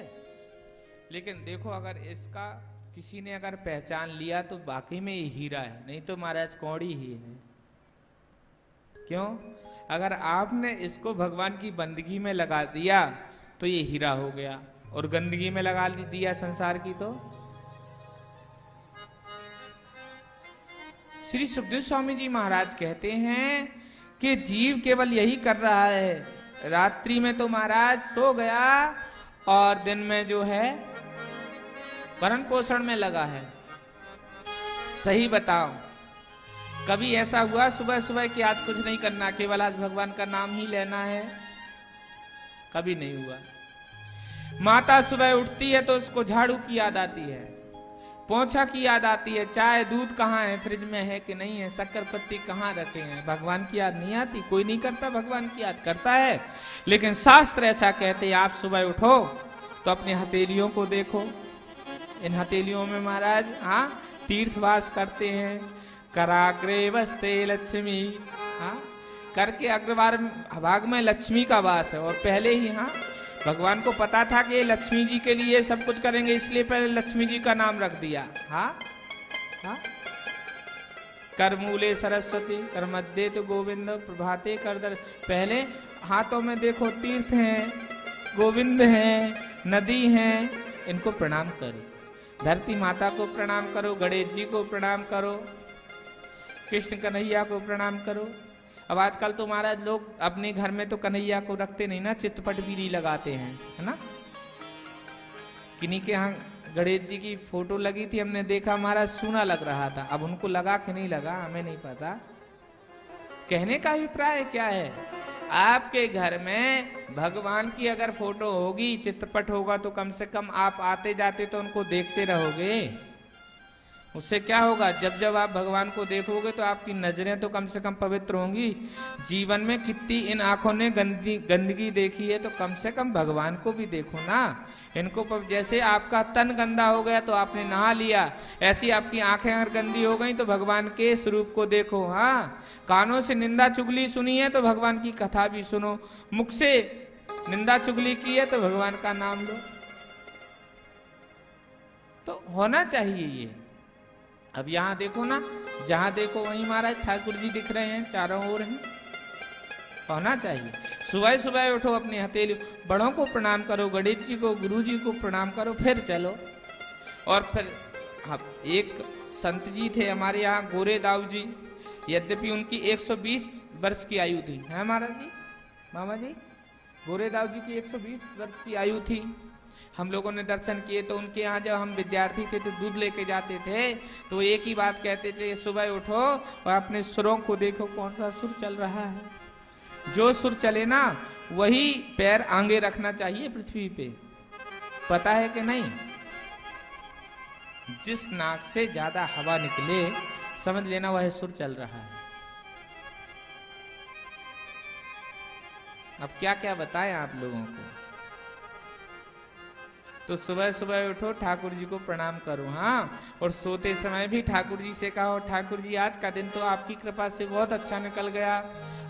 लेकिन देखो अगर इसका किसी ने अगर पहचान लिया तो वाकई में ये हीरा है, नहीं तो महाराज कौड़ी ही है। क्यों? अगर आपने इसको भगवान की बंदगी में लगा दिया तो ये हीरा हो गया, और गंदगी में लगा दिया संसार की तो। श्री सुखदेव स्वामी जी महाराज कहते हैं कि जीव केवल यही कर रहा है, रात्रि में तो महाराज सो गया और दिन में जो है भरण पोषण में लगा है। सही बताओ, कभी ऐसा हुआ सुबह सुबह कि आज कुछ नहीं करना, केवल आज भगवान का नाम ही लेना है? कभी नहीं हुआ। माता सुबह उठती है तो उसको झाड़ू की याद आती है, पोंछा की याद आती है, चाय दूध कहाँ है, फ्रिज में है कि नहीं है, शक्कर पत्ती कहाँ रखे हैं। भगवान की याद नहीं आती? कोई नहीं करता, भगवान की याद करता है। लेकिन शास्त्र ऐसा कहते हैं, आप सुबह उठो तो अपनी हथेलियों को देखो, इन हथेलियों में महाराज तीर्थवास करते हैं। कराग्रे वस्ते लक्ष्मी, करके अग्रवार भाग में लक्ष्मी का वास है। और पहले ही भगवान को पता था कि लक्ष्मी जी के लिए सब कुछ करेंगे, इसलिए पहले लक्ष्मी जी का नाम रख दिया। कर मूले सरस्वती, कर मध्य तो गोविंद, प्रभाते कर दर। पहले हाथों में देखो तीर्थ हैं, गोविंद हैं, नदी हैं, इनको प्रणाम करो। धरती माता को प्रणाम करो, गणेश जी को प्रणाम करो, कृष्ण कन्हैया को प्रणाम करो। अब आजकल तो महाराज लोग अपने घर में तो कन्हैया को रखते नहीं ना, चित्रपट भी नहीं लगाते हैं, है ना। किन्हीं के यहाँ गणेश जी की फोटो लगी थी, हमने देखा महाराज सूना लग रहा था। अब उनको लगा कि नहीं लगा हमें नहीं पता। कहने का अभिप्राय क्या है, आपके घर में भगवान की अगर फोटो होगी, चित्रपट होगा, तो कम से कम आप आते जाते तो उनको देखते रहोगे। उससे क्या होगा, जब जब आप भगवान को देखोगे तो आपकी नजरें तो कम से कम पवित्र होंगी। जीवन में कितनी इन आंखों ने गंदगी देखी है, तो कम से कम भगवान को भी देखो ना। इनको जैसे आपका तन गंदा हो गया तो आपने नहा लिया, ऐसी आपकी आंखें अगर गंदी हो गई तो भगवान के स्वरूप को देखो। हाँ, कानों से निंदा चुगली सुनी है तो भगवान की कथा भी सुनो, मुख से निंदा चुगली की है तो भगवान का नाम लो। तो होना चाहिए ये। अब यहां देखो ना, जहां देखो वहीं महाराज ठाकुर जी दिख रहे हैं, चारों ओर हैं। होना चाहिए। सुबह सुबह उठो, अपनी हथेली, बड़ों को प्रणाम करो, गणेश जी को, गुरु जी को प्रणाम करो, फिर चलो। और फिर एक संत जी थे हमारे यहाँ, गोरेदाव जी, यद्यपि उनकी 120 वर्ष की आयु थी, है महाराज जी, मामा जी, गोरेदाव जी की 120 वर्ष की आयु थी। हम लोगों ने दर्शन किए तो उनके यहाँ जब हम विद्यार्थी थे तो दूध लेके जाते थे, तो एक ही बात कहते थे, सुबह उठो और अपने सुरों को देखो कौन सा सुर चल रहा है। जो सुर चले ना वही पैर आगे रखना चाहिए पृथ्वी पे, पता है कि नहीं? जिस नाक से ज्यादा हवा निकले समझ लेना वह सुर चल रहा है। अब क्या क्या बताएं आप लोगों को। तो सुबह सुबह उठो, ठाकुर जी को प्रणाम करो। हाँ, और सोते समय भी ठाकुर जी से कहो, ठाकुर जी आज का दिन तो आपकी कृपा से बहुत अच्छा निकल गया,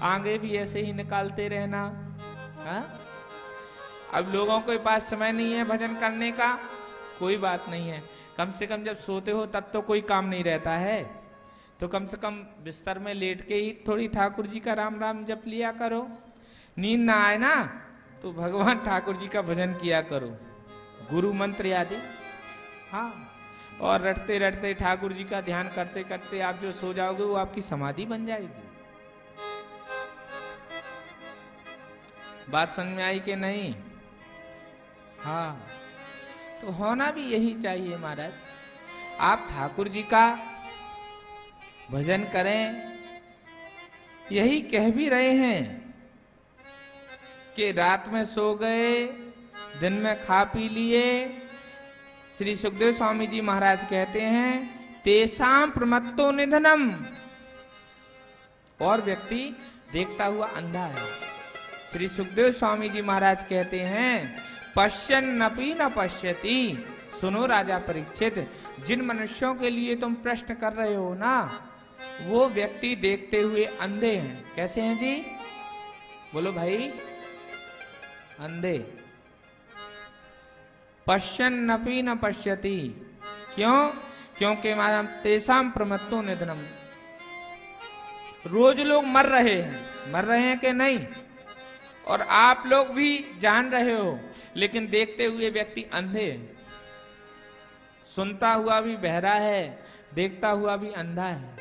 आगे भी ऐसे ही निकालते रहना। हाँ? अब लोगों के पास समय नहीं है भजन करने का, कोई बात नहीं है, कम से कम जब सोते हो तब तो कोई काम नहीं रहता है, तो कम से कम बिस्तर में लेट के ही थोड़ी ठाकुर जी का राम राम जप लिया करो। नींद ना आए ना तो भगवान ठाकुर जी का भजन किया करो, गुरु मंत्र आदि। हाँ, और रटते रटते ठाकुर जी का ध्यान करते करते आप जो सो जाओगे वो आपकी समाधि बन जाएगी। बात समझ में आई कि नहीं? हाँ, तो होना भी यही चाहिए महाराज। आप ठाकुर जी का भजन करें, यही कह भी रहे हैं कि रात में सो गए, दिन में खा पी लिए। श्री सुखदेव स्वामी जी महाराज कहते हैं तेषां प्रमत्तो निधनम, और व्यक्ति देखता हुआ अंधा है। श्री सुखदेव स्वामी जी महाराज कहते हैं पश्यन्नपि न पश्यति। सुनो राजा परीक्षित, जिन मनुष्यों के लिए तुम प्रश्न कर रहे हो ना, वो व्यक्ति देखते हुए अंधे हैं। कैसे हैं जी? बोलो भाई। अंधे। पश्यन्नपि न पश्यति। क्यों? क्योंकि तेषां प्रमत्तो निधनम। रोज लोग मर रहे हैं कि नहीं? और आप लोग भी जान रहे हो, लेकिन देखते हुए व्यक्ति अंधे है, सुनता हुआ भी बहरा है, देखता हुआ भी अंधा है।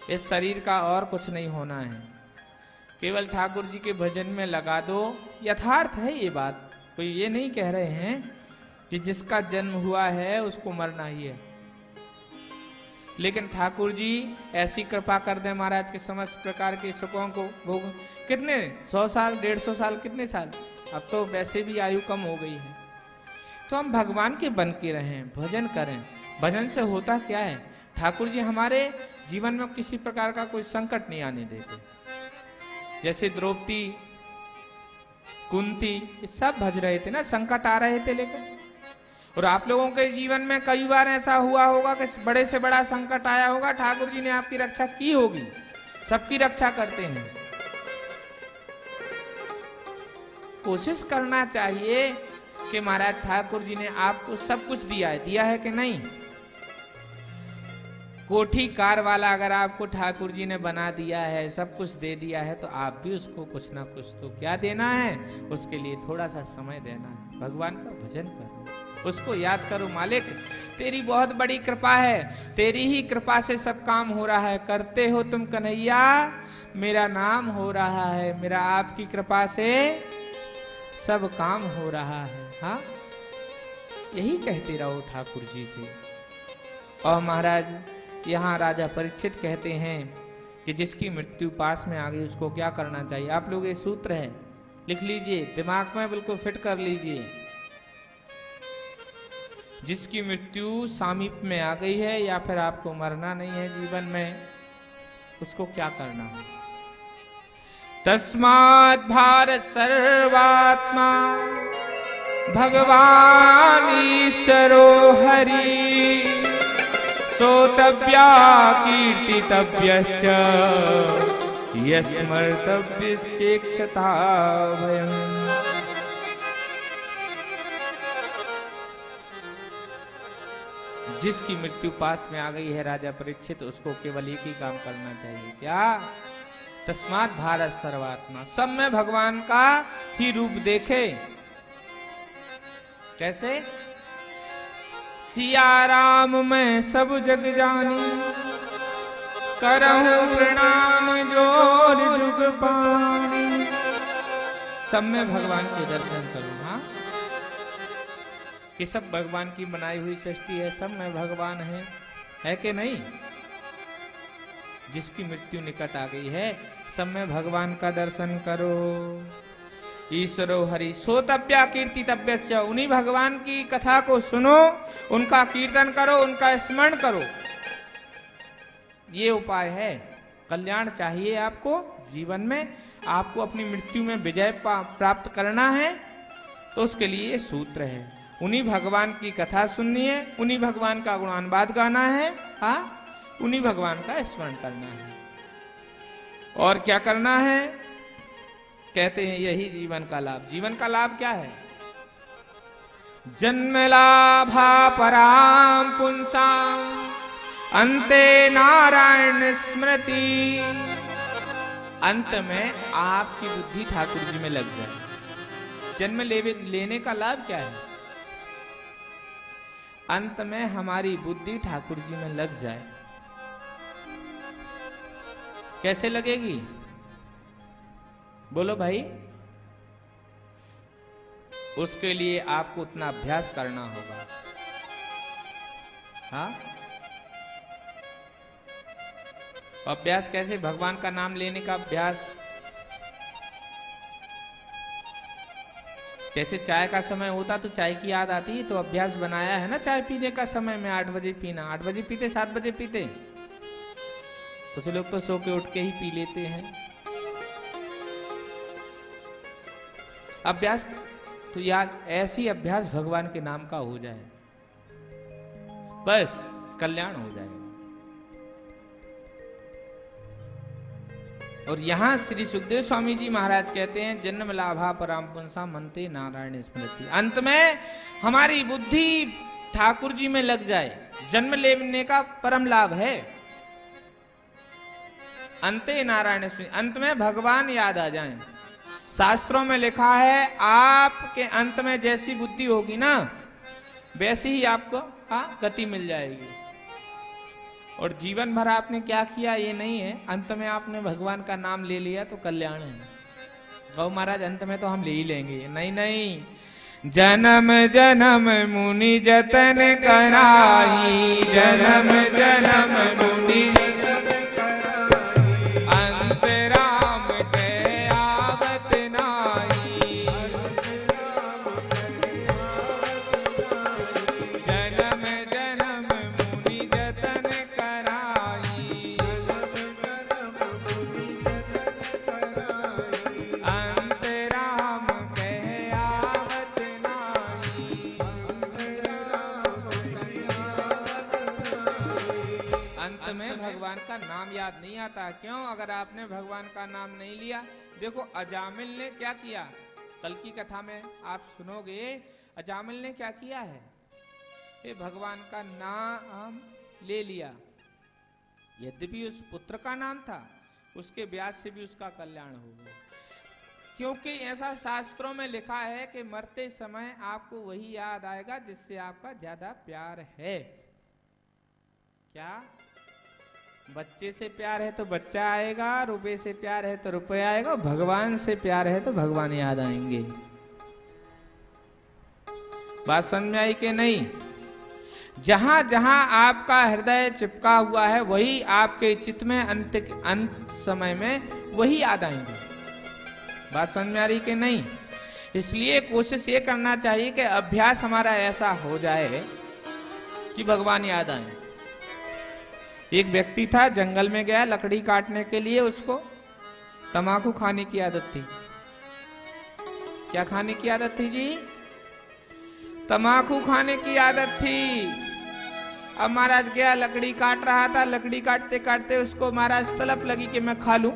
इस शरीर का और कुछ नहीं होना है, केवल ठाकुर जी के भजन में लगा दो। यथार्थ है ये बात, कोई ये नहीं कह रहे हैं कि जिसका जन्म हुआ है उसको मरना ही है, लेकिन ठाकुर जी ऐसी कृपा कर दे महाराज के समस्त प्रकार के सुखों को भोग। कितने 100 साल 150 साल, कितने साल, अब तो वैसे भी आयु कम हो गई है। तो हम भगवान के बन के रहें, भजन करें। भजन से होता क्या है, ठाकुर जी हमारे जीवन में किसी प्रकार का कोई संकट नहीं आने देते। जैसे द्रौपदी, कुंती, ये सब भज रहे थे ना, संकट आ रहे थे लेकर। और आप लोगों के जीवन में कई बार ऐसा हुआ होगा कि बड़े से बड़ा संकट आया होगा, ठाकुर जी ने आपकी रक्षा की होगी। सबकी रक्षा करते हैं। कोशिश करना चाहिए कि महाराज ठाकुर जी ने आपको सब कुछ दिया है कि नहीं? कोठी कार वाला अगर आपको ठाकुर जी ने बना दिया है, सब कुछ दे दिया है, तो आप भी उसको कुछ ना कुछ तो क्या देना है, उसके लिए थोड़ा सा समय देना है। भगवान का भजन करो, उसको याद करो, मालिक तेरी बहुत बड़ी कृपा है, तेरी ही कृपा से सब काम हो रहा है। करते हो तुम कन्हैया, मेरा नाम हो रहा है, मेरा आपकी कृपा से सब काम हो रहा है। हाँ, यही कहते रहो ठाकुर जी से। और महाराज यहाँ राजा परीक्षित कहते हैं कि जिसकी मृत्यु पास में आ गई उसको क्या करना चाहिए। आप लोग ये सूत्र है, लिख लीजिए, दिमाग में बिल्कुल फिट कर लीजिए। जिसकी मृत्यु समीप में आ गई है या फिर आपको मरना नहीं है जीवन में, उसको क्या करना है। तस्मात् भारत सर्वात्मा भगवान ईश्वरो हरि सोतव्या कीर्तितव्यश्च यस्मर्तव्यश्चेक्षता भयम्। जिसकी मृत्यु पास में आ गई है राजा परीक्षित, उसको केवल एक ही काम करना चाहिए, क्या? तस्मात् भारत सर्वात्मा, सब में भगवान का ही रूप देखे। कैसे? सिया राम मैं सब जग जानी, करहूं प्रणाम जोर जुग पानी। सब में भगवान के दर्शन करूं, हाँ, कि सब भगवान की बनाई हुई सृष्टि है, सब में भगवान है कि नहीं? जिसकी मृत्यु निकट आ गई है, सब में भगवान का दर्शन करो। ईश्वरो हरि सोतव्या कीर्तितव्यश्च, उन्हीं भगवान की कथा को सुनो, उनका कीर्तन करो, उनका स्मरण करो। ये उपाय है। कल्याण चाहिए आपको जीवन में, आपको अपनी मृत्यु में विजय प्राप्त करना है, तो उसके लिए ये सूत्र है। उन्हीं भगवान की कथा सुननी है, उन्हीं भगवान का गुणानुवाद गाना है, हाँ, उन्हीं भगवान का स्मरण करना है। और क्या करना है? कहते हैं यही जीवन का लाभ। जीवन का लाभ क्या है? जन्म लाभा पराम पुंसाम अंते नारायण स्मृति। अंत में आपकी बुद्धि ठाकुर जी में लग जाए। जन्म लेने का लाभ क्या है? अंत में हमारी बुद्धि ठाकुर जी में लग जाए। कैसे लगेगी? बोलो भाई। उसके लिए आपको उतना अभ्यास करना होगा, हाँ। अभ्यास कैसे? भगवान का नाम लेने का अभ्यास। जैसे चाय का समय होता तो चाय की याद आती, तो अभ्यास बनाया है ना चाय पीने का समय में 8 बजे पीना। 8 बजे पीते, 7 बजे पीते, कुछ लोग तो सो के उठ के ही पी लेते हैं। अभ्यास तो याद, ऐसी अभ्यास भगवान के नाम का हो जाए, बस कल्याण हो जाएगा। और यहां श्री सुखदेव स्वामी जी महाराज कहते हैं, जन्म लाभा पराम पुंसा मनते नारायण स्मृति। अंत में हमारी बुद्धि ठाकुर जी में लग जाए, जन्म लेने का परम लाभ है। अंते नारायण स्मृति, अंत में भगवान याद आ जाएं। शास्त्रों में लिखा है, आपके अंत में जैसी बुद्धि होगी ना, वैसी ही आपको गति मिल जाएगी। और जीवन भर आपने क्या किया ये नहीं है, अंत में आपने भगवान का नाम ले लिया तो कल्याण है। गौ महाराज अंत में तो हम ले ही लेंगे, नहीं नहीं। जन्म जन्म मुनि जतन कराई, जन्म जन्म मुनि नाम याद नहीं आता। क्यों? अगर आपने भगवान का नाम नहीं लिया। देखो अजामिल ने क्या किया, कल की कथा में आप सुनोगे, अजामिल ने क्या किया है, ये भगवान का नाम ले लिया। यद्यपि उस पुत्र का नाम था, उसके ब्याज से भी उसका कल्याण हो गया। क्योंकि ऐसा शास्त्रों में लिखा है कि मरते समय आपको वही याद आएगा जिससे आपका ज्यादा प्यार है। क्या? बच्चे से प्यार है तो बच्चा आएगा, रुपए से प्यार है तो रुपए आएगा, भगवान से प्यार है तो भगवान याद आएंगे। बात समझ में आई कि नहीं? जहां जहां आपका हृदय चिपका हुआ है, वही आपके चित्त में अंत समय में वही याद आएंगे। बात समझ में आ रही कि नहीं? इसलिए कोशिश ये करना चाहिए कि अभ्यास हमारा ऐसा हो जाए कि भगवान याद आए। एक व्यक्ति था, जंगल में गया लकड़ी काटने के लिए, उसको तंबाकू खाने की आदत थी। क्या खाने की आदत थी जी? तम्बाकू खाने की आदत थी। अब महाराज गया, लकड़ी काट रहा था, लकड़ी काटते काटते उसको महाराज तलब लगी कि मैं खा लूं।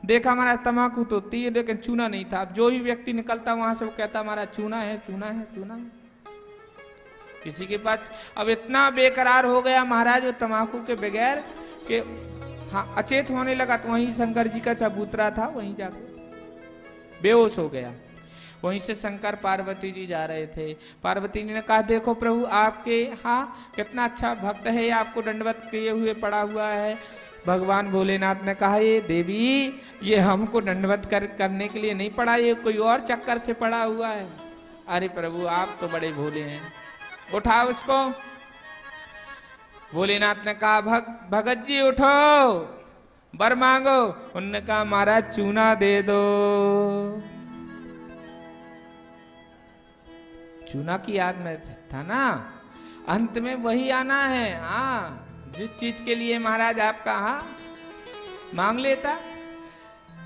देखा महाराज तम्बाकू तो थी लेकिन चूना नहीं था। अब जो भी व्यक्ति निकलता वहां से वो कहता महाराज चूना है, चूना है, चूना है। किसी के पास अब इतना बेकरार हो गया महाराज वो तम्बाकू के बगैर कि हाँ अचेत होने लगा। तो वहीं शंकर जी का चबूतरा था, वहीं जाकर बेहोश हो गया। वहीं से शंकर पार्वती जी जा रहे थे। पार्वती जी ने कहा देखो प्रभु आपके हाँ कितना अच्छा भक्त है, आपको दंडवत किए हुए पड़ा हुआ है। भगवान भोलेनाथ ने कहा ये देवी ये हमको दंडवत करने के लिए नहीं पड़ा, ये कोई और चक्कर से पड़ा हुआ है। अरे प्रभु आप तो बड़े भोले हैं, उठाओ उसको। भोलेनाथ ने कहा भगत जी उठो, वर मांगो। उनने कहा महाराज चूना दे दो। चूना की याद में था ना, अंत में वही आना है। हाँ जिस चीज के लिए महाराज आपका हाँ मांग लेता,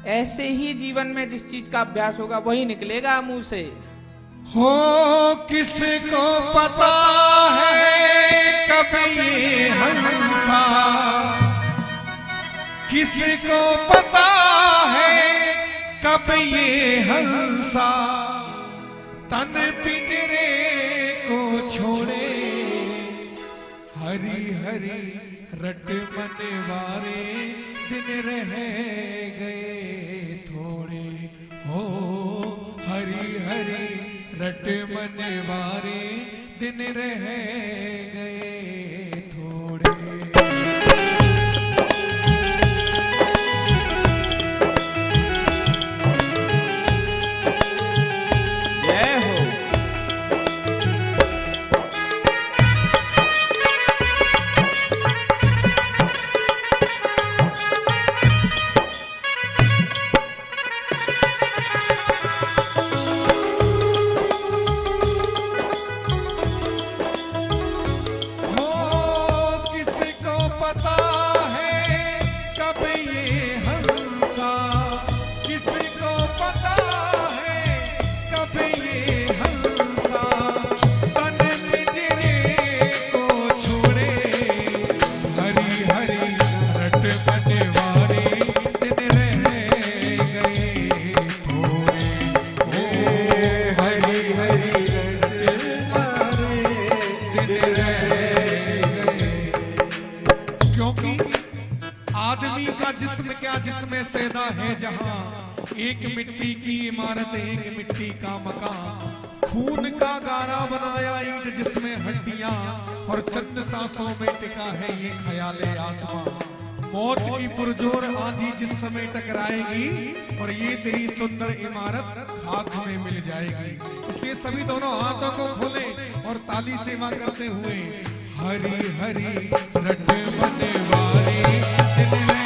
ऐसे ही जीवन में जिस चीज का अभ्यास होगा वही निकलेगा मुंह से। हो किसको पता है कब ये हंसा, किसको पता है कब ये हंसा तन पिंजरे को छोड़े। हरी हरी रट मन वारे दिन रह गए थोड़े। हो हरी हरी रट मन वारे दिन रह गए थोड़े। जिसमें सैदा है जहां एक मिट्टी की इमारत एक मिट्टी का मकान, खून का गारा बनाया ईंट जिसमें हड्डियां और चंद सांसों में टिका है ये ख्याले आसमां। मौत की पुरजोर आंधी जिस समय टकराएगी और ये तेरी सुंदर इमारत खाक में मिल जाएगी। इसलिए सभी दोनों हाथों को खोले और ताली सेवा करते हुए हरी हरी रट मन वारे दिन में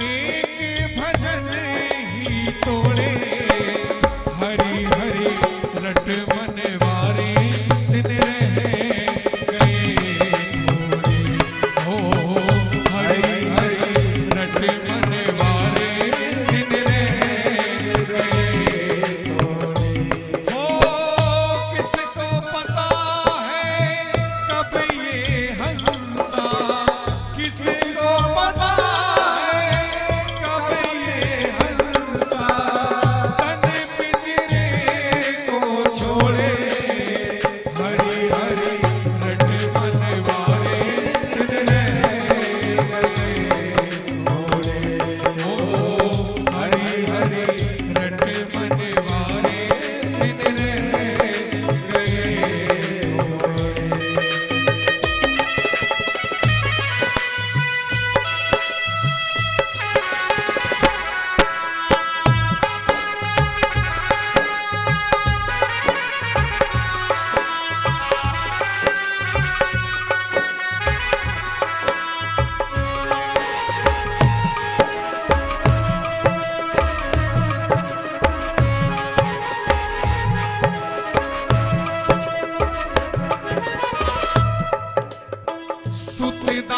एक भजन ही तोड़े। हरी हरी रट मन वारे दिन रहे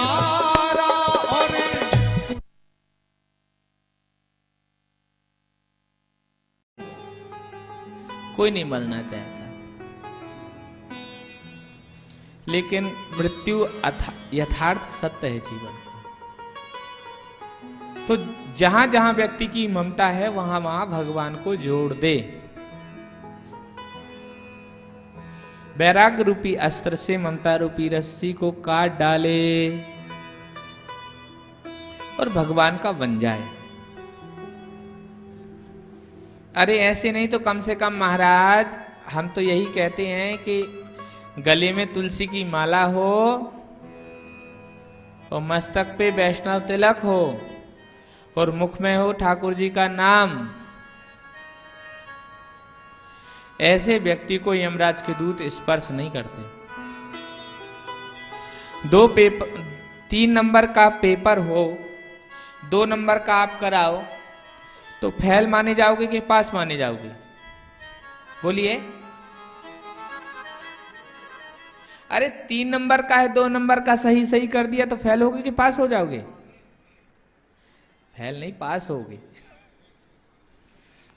प्यारा और कोई नहीं मरना चाहता, लेकिन मृत्यु यथार्थ सत्य है जीवन का। तो जहां जहां व्यक्ति की ममता है वहां वहां भगवान को जोड़ दे। वैराग्य रूपी अस्त्र से ममता रूपी रस्सी को काट डाले और भगवान का बन जाए। अरे ऐसे नहीं तो कम से कम महाराज हम तो यही कहते हैं कि गले में तुलसी की माला हो और मस्तक पे वैष्णव तिलक हो और मुख में हो ठाकुर जी का नाम। ऐसे व्यक्ति को यमराज के दूत स्पर्श नहीं करते। 3 नंबर का पेपर हो, 2 नंबर का आप कराओ तो फेल माने जाओगे कि पास माने जाओगे? बोलिए। अरे 3 नंबर का है, 2 नंबर का सही सही कर दिया तो फेल होगे कि पास हो जाओगे? फेल नहीं, पास होगे।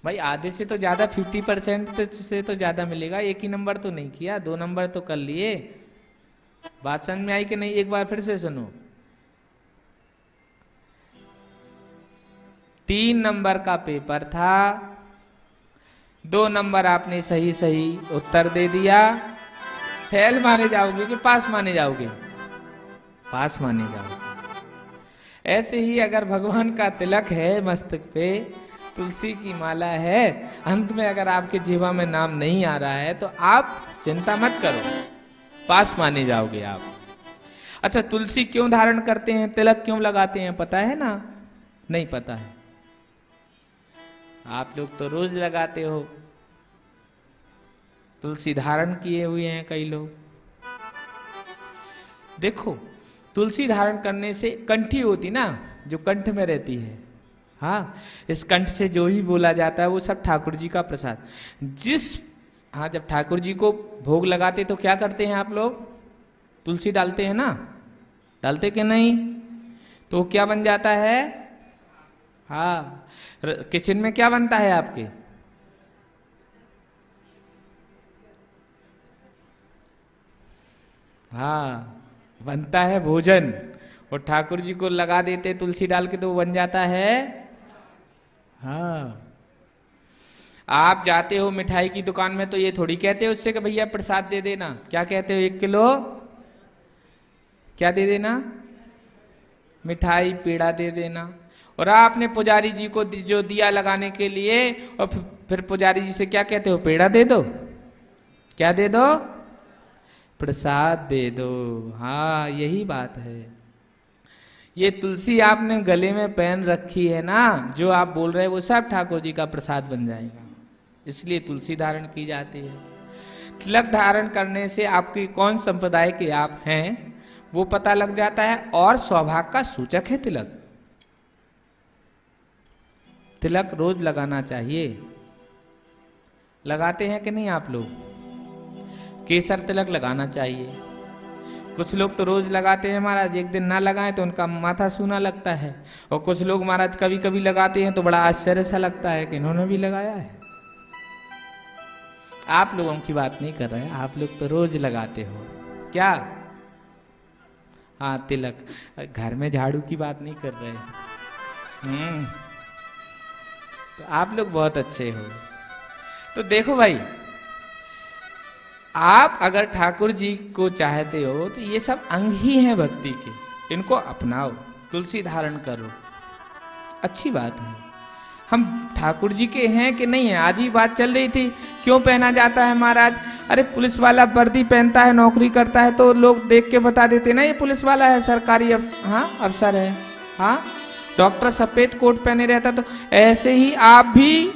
भाई आधे से तो ज्यादा 50% से तो ज्यादा मिलेगा। 1 ही नंबर तो नहीं किया, 2 नंबर तो कर लिए। बात समझ में आई कि नहीं? एक बार फिर से सुनो। 3 नंबर का पेपर था, 2 नंबर आपने सही सही उत्तर दे दिया, फेल माने जाओगे कि पास माने जाओगे? पास माने जाओगे। ऐसे ही अगर भगवान का तिलक है मस्तक पे, तुलसी की माला है, अंत में अगर आपके जीवा में नाम नहीं आ रहा है तो आप चिंता मत करो, पास माने जाओगे आप। अच्छा, तुलसी क्यों धारण करते हैं, तिलक क्यों लगाते हैं, पता है ना? नहीं पता है। आप लोग तो रोज लगाते हो, तुलसी धारण किए हुए हैं कई लोग। देखो, तुलसी धारण करने से कंठी होती ना, जो कंठ में रहती है, हाँ, इस कंठ से जो ही बोला जाता है वो सब ठाकुर जी का प्रसाद। हाँ, जब ठाकुर जी को भोग लगाते तो क्या करते हैं आप लोग? तुलसी डालते हैं ना, डालते कि नहीं? तो क्या बन जाता है? हाँ, किचन में क्या बनता है आपके? हाँ, बनता है भोजन। और ठाकुर जी को लगा देते तुलसी डाल के तो बन जाता है। हाँ, आप जाते हो मिठाई की दुकान में तो ये थोड़ी कहते हो उससे कि भैया प्रसाद दे देना। क्या कहते हो? 1 किलो क्या दे देना? मिठाई पेड़ा दे देना। और आपने पुजारी जी को जो दिया लगाने के लिए, और फिर पुजारी जी से क्या कहते हो? पेड़ा दे दो। क्या दे दो? प्रसाद दे दो। हाँ, यही बात है। ये तुलसी आपने गले में पहन रखी है ना, जो आप बोल रहे हैं वो सब ठाकुर जी का प्रसाद बन जाएगा। इसलिए तुलसी धारण की जाती है। तिलक धारण करने से आपकी कौन संप्रदाय के आप हैं वो पता लग जाता है, और सौभाग्य का सूचक है तिलक। तिलक रोज लगाना चाहिए। लगाते हैं कि नहीं आप लोग? केसर तिलक लगाना चाहिए। कुछ लोग तो रोज लगाते हैं महाराज, एक दिन ना लगाएं तो उनका माथा सूना लगता है। और कुछ लोग महाराज कभी कभी लगाते हैं तो बड़ा आश्चर्य सा लगता है कि इन्होंने भी लगाया है। आप लोगों की बात नहीं कर रहे हैं, आप लोग तो रोज लगाते हो। क्या? हाँ, तिलक। घर में झाड़ू की बात नहीं कर रहे हैं। तो आप लोग बहुत अच्छे हो। तो देखो भाई, आप अगर ठाकुर जी को चाहते हो तो ये सब अंग ही हैं भक्ति के, इनको अपनाओ। तुलसी धारण करो, अच्छी बात है। हम ठाकुर जी के हैं कि नहीं है? आज ही बात चल रही थी, क्यों पहना जाता है महाराज? अरे पुलिस वाला वर्दी पहनता है, नौकरी करता है तो लोग देख के बता देते ना ये पुलिस वाला है, सरकारी अफसर है। हाँ, डॉक्टर सफेद कोट पहने रहता। तो ऐसे ही आप भी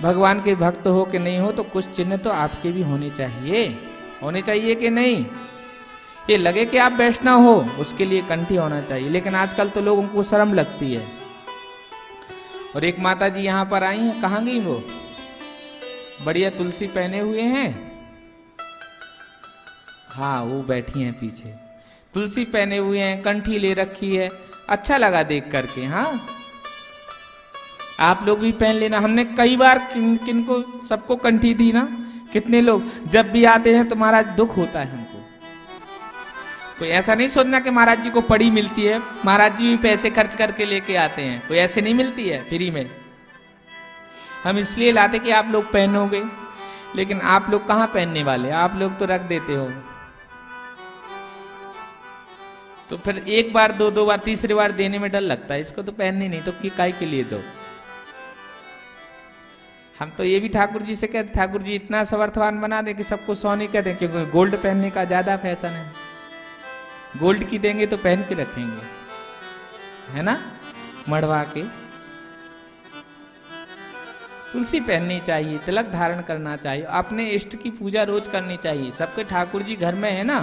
भगवान के भक्त हो कि नहीं हो तो कुछ चिन्ह तो आपके भी होने चाहिए कि नहीं? ये लगे कि आप वैष्णव हो, उसके लिए कंठी होना चाहिए। लेकिन आजकल तो लोगों को शर्म लगती है। और एक माता जी यहाँ पर आई हैं, कहाँ गई वो? बढ़िया तुलसी पहने हुए हैं, हाँ वो बैठी हैं पीछे। तुलसी पहने हुए हैं, कंठी ले रखी है, अच्छा लगा देख करके। हाँ, आप लोग भी पहन लेना। हमने कई बार किन को सबको कंठी दी ना। कितने लोग जब भी आते हैं तो महाराज दुख होता है हमको। कोई ऐसा नहीं सोचना कि महाराज जी को पड़ी मिलती है, महाराज जी भी पैसे खर्च करके लेके आते हैं, कोई ऐसे नहीं मिलती है फ्री में। हम इसलिए लाते कि आप लोग पहनोगे, लेकिन आप लोग कहाँ पहनने वाले, आप लोग तो रख देते हो। तो फिर एक बार, दो बार, तीसरी बार देने में डर लगता है, इसको तो पहननी नहीं तो काय के लिए दो। हम तो ये भी ठाकुर जी से कहते, ठाकुर जी इतना समर्थवान बना दे कि सबको सोने कह दें, क्योंकि गोल्ड पहनने का ज्यादा फैशन है। गोल्ड की देंगे तो पहन के रखेंगे, है ना, मड़वा के। तुलसी पहननी चाहिए, तिलक धारण करना चाहिए, अपने इष्ट की पूजा रोज करनी चाहिए। सबके ठाकुर जी घर में है ना,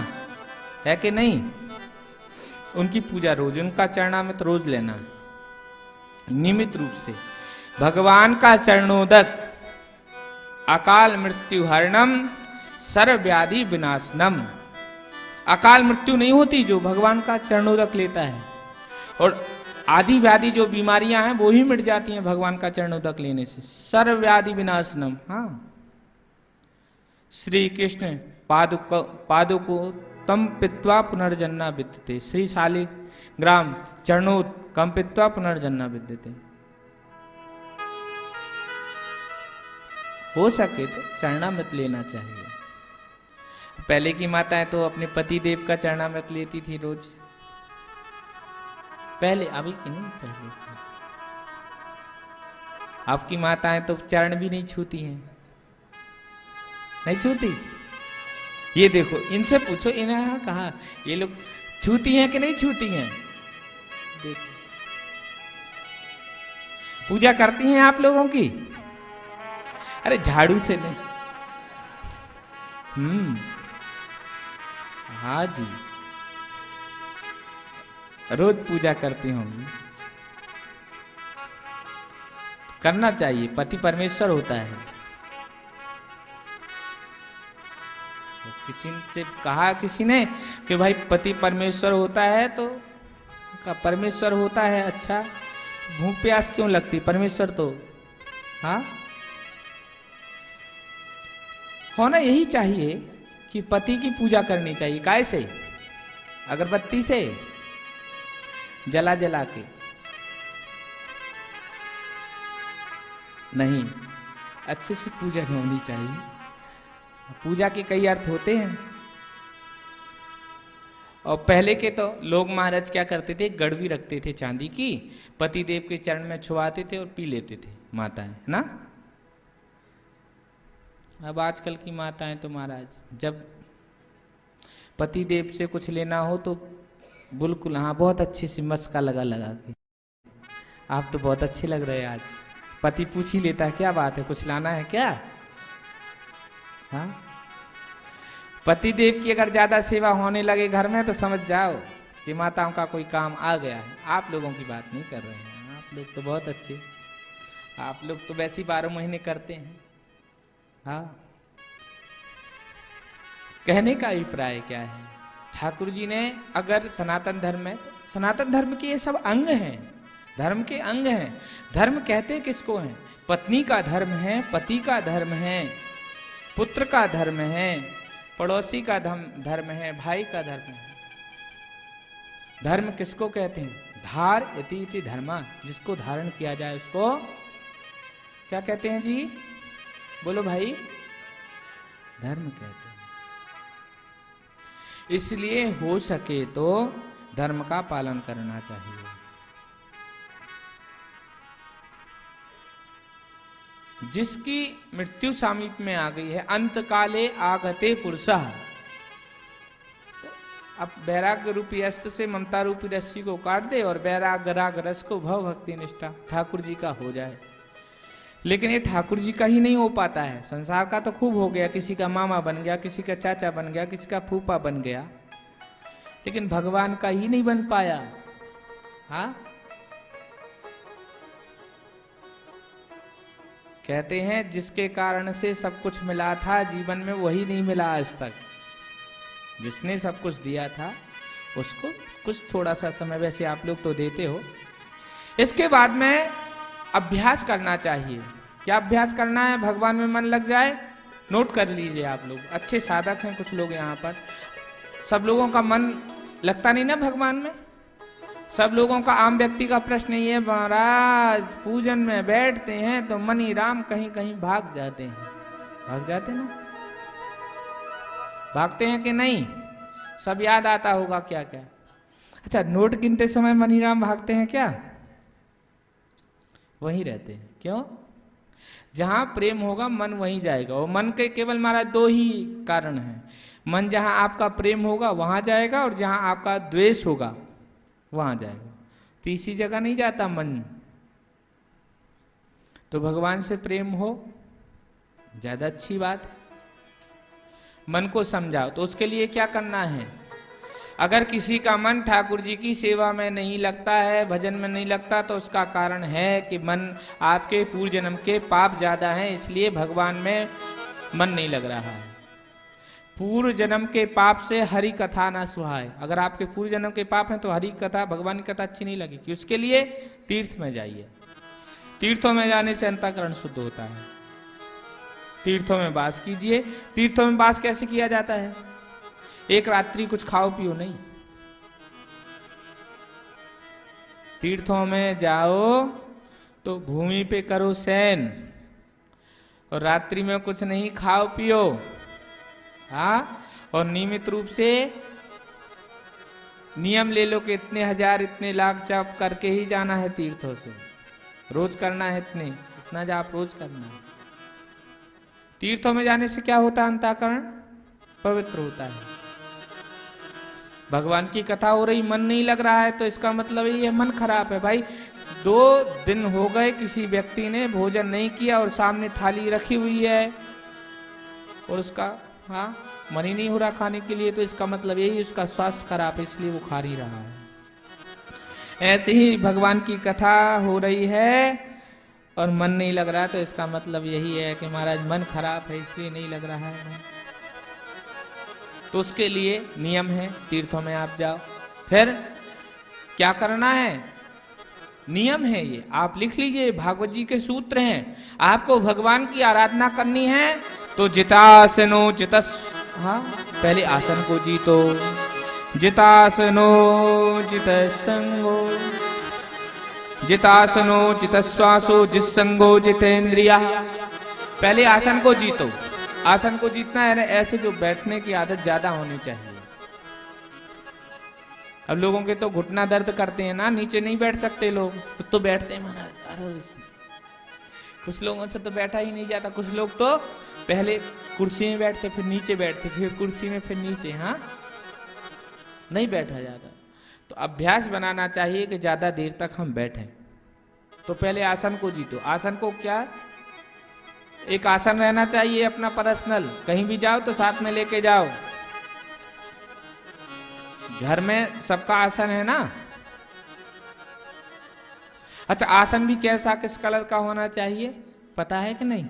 है कि नहीं? उनकी पूजा रोज, उनका चरणामृत रोज लेना नियमित रूप से। भगवान का चरणोदक अकाल मृत्यु हरणम सर्व व्याधि विनाशनम। अकाल मृत्यु नहीं होती जो भगवान का चरणोदक लेता है, और आदि व्याधि जो बीमारियां हैं वो ही मिट जाती हैं भगवान का चरणोदक लेने से। सर्व व्याधि विनाशनम। हाँ, श्री कृष्ण पादुको तम पित्वा पुनर्जन्ना विद्यते। श्री शालिग्राम चरणोद कम पित्वा पुनर्जन्ना विद्यते। हो सके तो चरणामृत लेना चाहिए। पहले की माताएं तो अपने पति देव का चरणामृत लेती थी रोज, पहले, अभी की नहीं, पहले की। आपकी माताएं तो चरण भी नहीं छूती हैं, नहीं छूती। ये देखो, इनसे पूछो, इन्हें कहा ये लोग छूती हैं कि नहीं छूती हैं? देखो, पूजा करती हैं आप लोगों की? अरे झाड़ू से नहीं। हाँ जी, रोज पूजा करती होंगी। करना चाहिए, पति परमेश्वर होता है। किसी से कहा किसी ने कि भाई पति परमेश्वर होता है, तो परमेश्वर होता है, अच्छा भूख प्यास क्यों लगती, परमेश्वर तो। हाँ, होना यही चाहिए कि पति की पूजा करनी चाहिए। काय से? अगरबत्ती से, जला जला के नहीं, अच्छे से पूजा होनी चाहिए। पूजा के कई अर्थ होते हैं। और पहले के तो लोग महाराज क्या करते थे, गड़वी रखते थे चांदी की, पति देव के चरण में छुआते थे और पी लेते थे माताएं, है ना। अब आजकल की माताएं तो महाराज जब पति देव से कुछ लेना हो तो बिल्कुल, हाँ, बहुत अच्छी सी मस्का लगा के, आप तो बहुत अच्छे लग रहे हैं आज। पति पूछ ही लेता है, क्या बात है, कुछ लाना है क्या? हाँ, पति देव की अगर ज्यादा सेवा होने लगे घर में तो समझ जाओ कि माताओं का कोई काम आ गया है। आप लोगों की बात नहीं कर रहे हैं, आप लोग तो बहुत अच्छे, आप लोग तो वैसे 12 महीने करते हैं। हाँ, कहने का अभिप्राय क्या है, ठाकुर जी ने अगर सनातन धर्म में, तो सनातन धर्म के ये सब अंग हैं, धर्म के अंग हैं। धर्म कहते किसको हैं? पत्नी का धर्म है, पति का धर्म है, पुत्र का धर्म है, पड़ोसी का धर्म है, भाई का धर्म है। धर्म किसको कहते हैं? धार इति धर्मा, जिसको धारण किया जाए उसको क्या कहते हैं जी? बोलो भाई, धर्म कहते हैं। इसलिए हो सके तो धर्म का पालन करना चाहिए। जिसकी मृत्यु समीप में आ गई है, अंत काले आगते पुरुषः, तो अब वैराग्य रूपी अस्त्र से ममता रूपी रस्सी को काट दे और वैराग्य राग रस को भव भक्ति निष्ठा ठाकुर जी का हो जाए। लेकिन ये ठाकुर जी का ही नहीं हो पाता है। संसार का तो खूब हो गया, किसी का मामा बन गया, किसी का चाचा बन गया, किसी का फूफा बन गया, लेकिन भगवान का ही नहीं बन पाया। हाँ, कहते हैं जिसके कारण से सब कुछ मिला था जीवन में वही नहीं मिला आज तक। जिसने सब कुछ दिया था उसको कुछ थोड़ा सा समय, वैसे आप लोग तो देते हो। इसके बाद में अभ्यास करना चाहिए। क्या अभ्यास करना है? भगवान में मन लग जाए। नोट कर लीजिए आप लोग, अच्छे साधक हैं कुछ लोग यहाँ पर। सब लोगों का मन लगता नहीं ना भगवान में। सब लोगों का, आम व्यक्ति का प्रश्न ये, महाराज पूजन में बैठते हैं तो मनी राम कहीं कहीं भाग जाते हैं। भाग जाते ना? भागते हैं कि नहीं? सब याद आता होगा क्या क्या। अच्छा, नोट गिनते समय मनी राम भागते हैं क्या? वहीं रहते हैं। क्यों? जहां प्रेम होगा मन वहीं जाएगा। और मन के केवल महाराज दो ही कारण हैं। मन जहां आपका प्रेम होगा वहां जाएगा, और जहां आपका द्वेष होगा वहां जाएगा। तीसरी जगह नहीं जाता मन। तो भगवान से प्रेम हो, ज्यादा अच्छी बात है। मन को समझाओ। तो उसके लिए क्या करना है? अगर किसी का मन ठाकुर जी की सेवा में नहीं लगता है, भजन में नहीं लगता, तो उसका कारण है कि मन आपके पूर्व जन्म के पाप ज्यादा हैं, इसलिए भगवान में मन नहीं लग रहा है। पूर्व जन्म के पाप से हरि कथा ना सुहाए। अगर आपके पूर्व जन्म के पाप हैं तो हरि कथा, भगवान की कथा अच्छी नहीं लगेगी। उसके लिए तीर्थ में जाइए। तीर्थों में जाने से अंतःकरण शुद्ध होता है। तीर्थों में वास कीजिए। तीर्थों में वास कैसे किया जाता है? एक रात्रि कुछ खाओ पियो नहीं। तीर्थों में जाओ तो भूमि पे करो शयन, और रात्रि में कुछ नहीं खाओ पियो। हाँ, और नियमित रूप से नियम ले लो कि इतने हजार इतने लाख जाप करके ही जाना है तीर्थों से। रोज करना है इतना जाप रोज करना है। तीर्थों में जाने से क्या होता है? अंतःकरण पवित्र होता है। भगवान की कथा हो रही, मन नहीं लग रहा है, तो इसका मतलब ये है मन खराब है। भाई 2 दिन हो गए किसी व्यक्ति ने भोजन नहीं किया और सामने थाली रखी हुई है और उसका मन ही नहीं हो रहा खाने के लिए, तो इसका मतलब यही उसका स्वास्थ्य खराब है, इसलिए वो खा ही रहा है। ऐसे ही भगवान की कथा हो रही है और मन नहीं लग रहा, तो इसका मतलब यही है कि महाराज मन खराब है, इसलिए नहीं लग रहा है। तो उसके लिए नियम है, तीर्थों में आप जाओ। फिर क्या करना है? नियम है ये, आप लिख लीजिए, भागवत जी के सूत्र हैं। आपको भगवान की आराधना करनी है तो जितासनो जितस, पहले आसन को जीतो। जितासनो जितसंगो, जितासनो जितश्वासो जितसंगो जितेंद्रिया। पहले आसन को जीतो। आसन को जीतना है ऐसे जो बैठने की आदत ज्यादा होनी चाहिए। अब लोगों के तो घुटना दर्द करते हैं ना, नीचे नहीं बैठ सकते लोग, तो बैठते हैं महाराज। कुछ लोगों से तो बैठा ही नहीं जाता। कुछ लोग तो पहले कुर्सी में बैठते, फिर नीचे बैठते, फिर कुर्सी में, फिर नीचे। नहीं बैठा जाता। तो अभ्यास बनाना चाहिए कि ज्यादा देर तक हम बैठें। तो पहले आसन को जीतो। आसन को क्या, एक आसन रहना चाहिए अपना पर्सनल। कहीं भी जाओ तो साथ में लेके जाओ। घर में सबका आसन है ना। अच्छा, आसन भी कैसा, किस कलर का होना चाहिए पता है कि नहीं?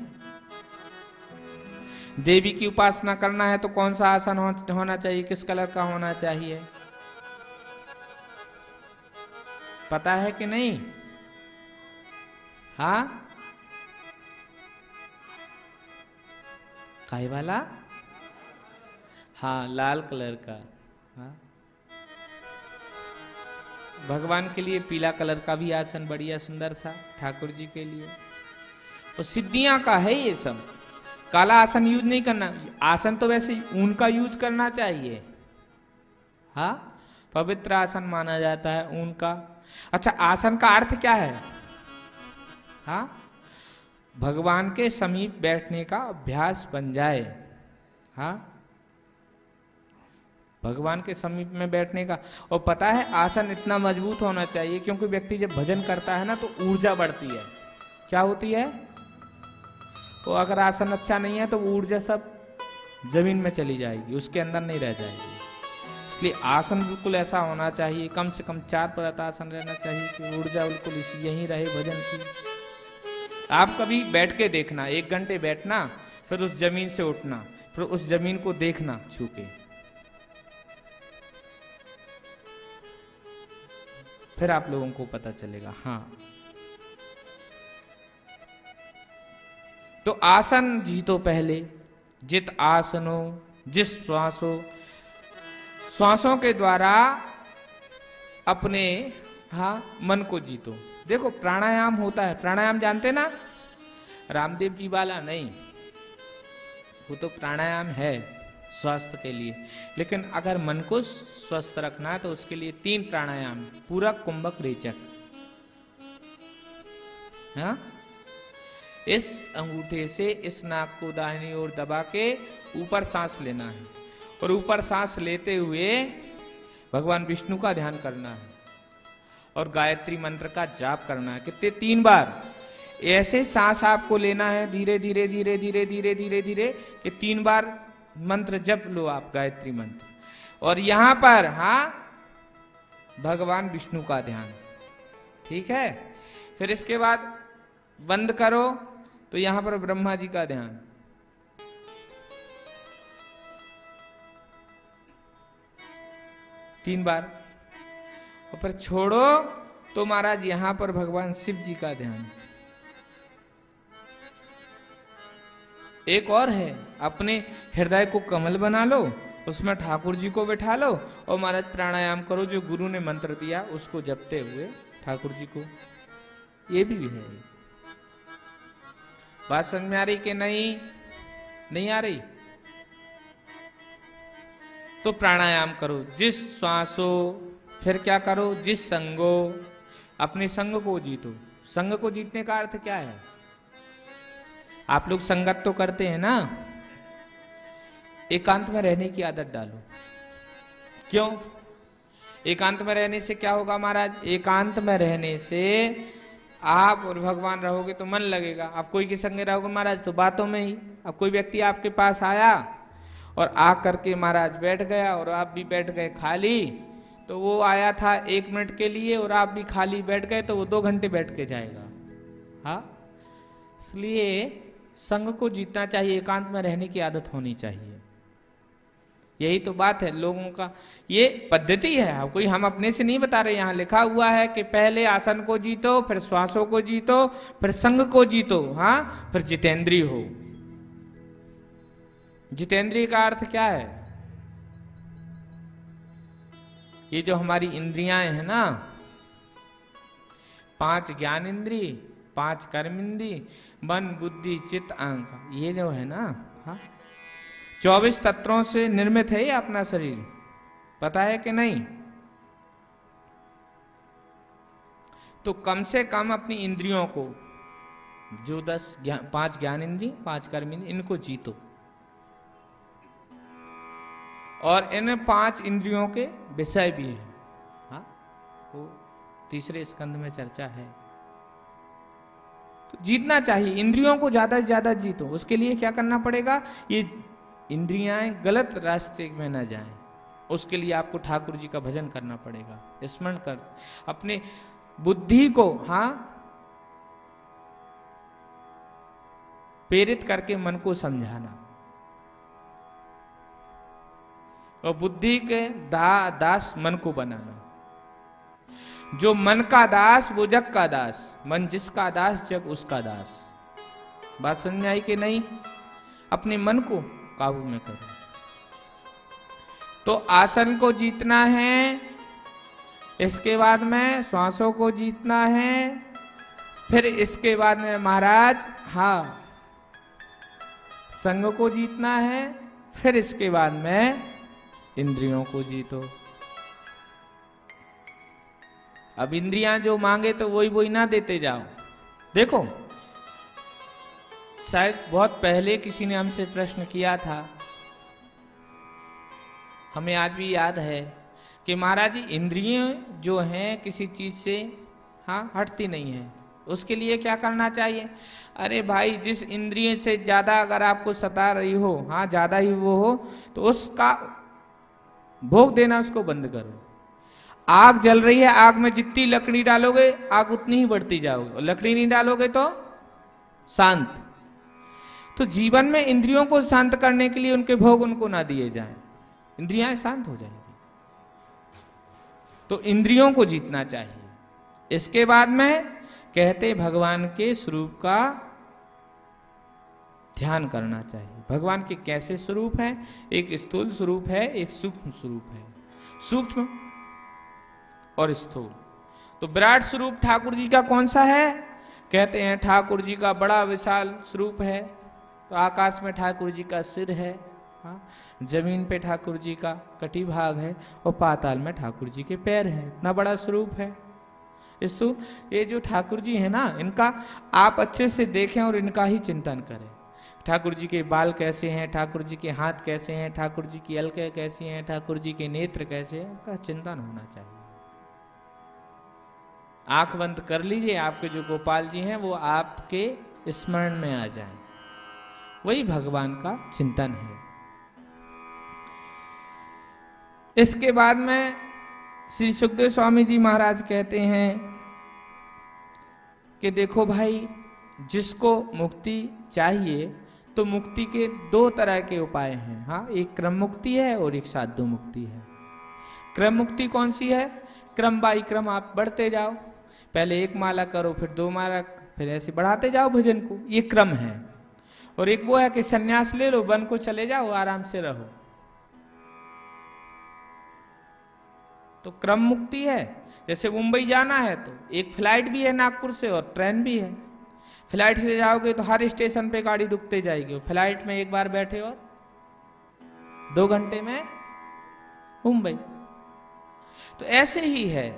देवी की उपासना करना है तो कौन सा आसन होना चाहिए, किस कलर का होना चाहिए पता है कि नहीं? काय वाला? लाल कलर का। भगवान के लिए पीला कलर का भी आसन बढ़िया सुंदर सा ठाकुर जी के लिए। तो सिद्धियां का है ये सब। काला आसन यूज नहीं करना। आसन तो वैसे ऊन का यूज करना चाहिए। पवित्र आसन माना जाता है ऊन का। अच्छा, आसन का अर्थ क्या है? भगवान के समीप बैठने का अभ्यास बन जाए। भगवान के समीप में बैठने का। और पता है आसन इतना मजबूत होना चाहिए क्योंकि व्यक्ति जब भजन करता है ना तो ऊर्जा बढ़ती है। क्या होती है? तो अगर आसन अच्छा नहीं है तो वो ऊर्जा सब जमीन में चली जाएगी, उसके अंदर नहीं रह जाएगी। इसलिए आसन बिल्कुल ऐसा होना चाहिए, कम से कम 4 परत आसन रहना चाहिए कि ऊर्जा बिल्कुल यहीं रहे भजन की। आप कभी बैठ के देखना, 1 घंटे बैठना, फिर उस जमीन से उठना, फिर उस जमीन को देखना छू के। फिर आप लोगों को पता चलेगा। हाँ, तो आसन जीतो पहले, जित आसनो जिस श्वासो, श्वासों के द्वारा अपने हाँ मन को जीतो। देखो प्राणायाम होता है, प्राणायाम जानते ना, रामदेव जी वाला नहीं, वो तो प्राणायाम है स्वास्थ्य के लिए, लेकिन अगर मन को स्वस्थ रखना है तो उसके लिए 3 प्राणायाम, पूरक, कुंभक, रेचक। हाँ, इस अंगूठे से इस नाक को दाहिनी ओर दबा के ऊपर सांस लेना है, और ऊपर सांस लेते हुए भगवान विष्णु का ध्यान करना है और गायत्री मंत्र का जाप करना है। कितने? 3 बार। ऐसे सांस आपको लेना है, धीरे धीरे धीरे धीरे धीरे धीरे धीरे, ये 3 बार मंत्र जप लो आप, गायत्री मंत्र, और यहां पर हाँ भगवान विष्णु का ध्यान। ठीक है, फिर इसके बाद बंद करो तो यहां पर ब्रह्मा जी का ध्यान। तीन बार, और फिर छोड़ो तो महाराज यहां पर भगवान शिव जी का ध्यान। एक और है, अपने हृदय को कमल बना लो, उसमें ठाकुर जी को बिठा लो और महाराज प्राणायाम करो, जो गुरु ने मंत्र दिया उसको जपते हुए ठाकुर जी को। ये भी है। बात समझ में आ रही कि नहीं आ रही? तो प्राणायाम करो, जिस श्वासो, फिर क्या करो, जिस संगो, अपने संग को जीतो। संग को जीतने का अर्थ क्या है? आप लोग संगत तो करते हैं ना, एकांत में रहने की आदत डालो। क्यों? एकांत में रहने से क्या होगा महाराज? एकांत में रहने से आप और भगवान रहोगे तो मन लगेगा। आप कोई के संग रहोगे महाराज तो बातों में ही। अब कोई व्यक्ति आपके पास आया और आ करके महाराज बैठ गया और आप भी बैठ गए खाली, तो वो आया था 1 मिनट के लिए और आप भी खाली बैठ गए तो वो 2 घंटे बैठ के जाएगा। हाँ, इसलिए संग को जीतना चाहिए, एकांत में रहने की आदत होनी चाहिए। यही तो बात है लोगों का, ये पद्धति है, कोई हम अपने से नहीं बता रहे। यहां लिखा हुआ है कि पहले आसन को जीतो, फिर श्वासों को जीतो, फिर संग को जीतो, हाँ, फिर जितेंद्रिय हो। जितेंद्रिय का अर्थ क्या है? ये जो हमारी इंद्रियां हैं ना, 5 ज्ञान इंद्रिय, 5 कर्म इंद्रिय, मन, बुद्धि, चित्त, अहंकार, ये जो है ना, हाँ, 24 तत्वों से निर्मित है ये अपना शरीर, पता है कि नहीं? तो कम से कम अपनी इंद्रियों को, जो 5 ज्ञान इंद्रिय, 5 कर्म इंद्रिय, इनको जीतो। और इन 5 इंद्रियों के विषय भी है, हाँ, वो 3 स्कंद में चर्चा है। तो जीतना चाहिए, इंद्रियों को ज्यादा से ज्यादा जीतो। उसके लिए क्या करना पड़ेगा? ये इंद्रियां गलत रास्ते में न जाएं, उसके लिए आपको ठाकुर जी का भजन करना पड़ेगा, स्मरण कर, अपने बुद्धि को हाँ प्रेरित करके मन को समझाना, और बुद्धि के दास मन को बनाना। जो मन का दास वो जग का दास, मन जिसका दास जग उसका दास। बात समझ में आई कि नहीं? अपने मन को काबू में करो। तो आसन को जीतना है, इसके बाद में श्वासों को जीतना है, फिर इसके बाद में महाराज हाँ संग को जीतना है, फिर इसके बाद में इंद्रियों को जीतो। अब इंद्रियां जो मांगे तो वही ना देते जाओ। देखो, शायद बहुत पहले किसी ने हमसे प्रश्न किया था, हमें आज भी याद है कि महाराज जी इंद्रियां जो हैं किसी चीज से हाँ हटती नहीं है, उसके लिए क्या करना चाहिए? अरे भाई, जिस इंद्रिय से ज्यादा अगर आपको सता रही हो, हाँ ज्यादा ही वो हो, तो उसका भोग देना उसको बंद करो। आग जल रही है, आग में जितनी लकड़ी डालोगे आग उतनी ही बढ़ती जाओगे, और लकड़ी नहीं डालोगे तो शांत। तो जीवन में इंद्रियों को शांत करने के लिए उनके भोग उनको ना दिए जाएं, इंद्रियां शांत हो जाएंगी। तो इंद्रियों को जीतना चाहिए। इसके बाद में कहते भगवान के स्वरूप का ध्यान करना चाहिए। भगवान के कैसे स्वरूप हैं? एक स्थूल स्वरूप है, एक सूक्ष्म स्वरूप है। सूक्ष्म और स्थूल। तो विराट स्वरूप ठाकुर जी का कौन सा है? कहते हैं ठाकुर जी का बड़ा विशाल स्वरूप है। तो आकाश में ठाकुर जी का सिर है, हाँ? जमीन पे ठाकुर जी का कटी भाग है और पाताल में ठाकुर जी के पैर हैं। इतना बड़ा स्वरूप है। तो ये जो ठाकुर जी है ना, इनका आप अच्छे से देखें और इनका ही चिंतन करें। ठाकुर जी के बाल कैसे हैं, ठाकुर जी के हाथ कैसे हैं, ठाकुर जी की अलकें कैसी हैं, ठाकुर जी के नेत्र कैसे हैं, इनका चिंतन होना चाहिए। आंख बंद कर लीजिए, आपके जो गोपाल जी हैं वो आपके स्मरण में आ जाएं। वही भगवान का चिंतन है। इसके बाद में श्री सुखदेव स्वामी जी महाराज कहते हैं कि देखो भाई, जिसको मुक्ति चाहिए तो मुक्ति के दो तरह के उपाय हैं। हाँ, एक क्रम मुक्ति है और एक साधु मुक्ति है। क्रम मुक्ति कौन सी है? क्रम बाई क्रम आप बढ़ते जाओ, पहले एक माला करो, फिर 2 माला, फिर ऐसे बढ़ाते जाओ भजन को, ये क्रम है। और एक वो है कि सन्यास ले लो, वन को चले जाओ, आराम से रहो, तो क्रम मुक्ति है। जैसे मुंबई जाना है तो एक फ्लाइट भी है नागपुर से और ट्रेन भी है। फ्लाइट से जाओगे तो हर स्टेशन पे गाड़ी रुकते जाएगी, फ्लाइट में एक बार बैठे और 2 घंटे में मुंबई। तो ऐसे ही है,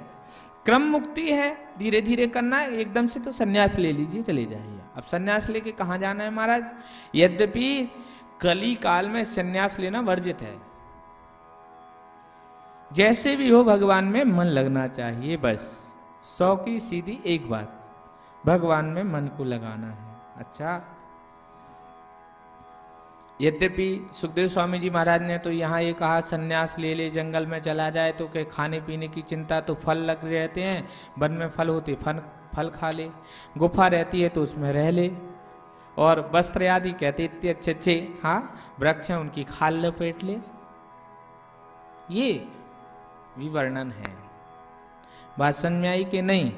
क्रम मुक्ति है, धीरे धीरे करना है। एकदम से तो सन्यास ले लीजिए, चले जाइए। अब सन्यास लेके कहां जाना है महाराज? यद्यपि कली काल में सन्यास लेना वर्जित है, जैसे भी हो भगवान में मन लगना चाहिए। बस 100 की सीधी एक बात, भगवान में मन को लगाना है। अच्छा, यद्यपि सुखदेव स्वामी जी महाराज ने तो यहाँ ये कहा सन्यास ले ले, जंगल में चला जाए तो के खाने पीने की चिंता, तो फल लग रहते हैं, वन में फल होते, फल खा ले, गुफा रहती है तो उसमें रह ले, और वस्त्र आदि कहते इतने अच्छे अच्छे, हाँ, वृक्ष हैं उनकी खाल लपेट ले। ये विवर्णन है, बात समझ में आई कि नहीं?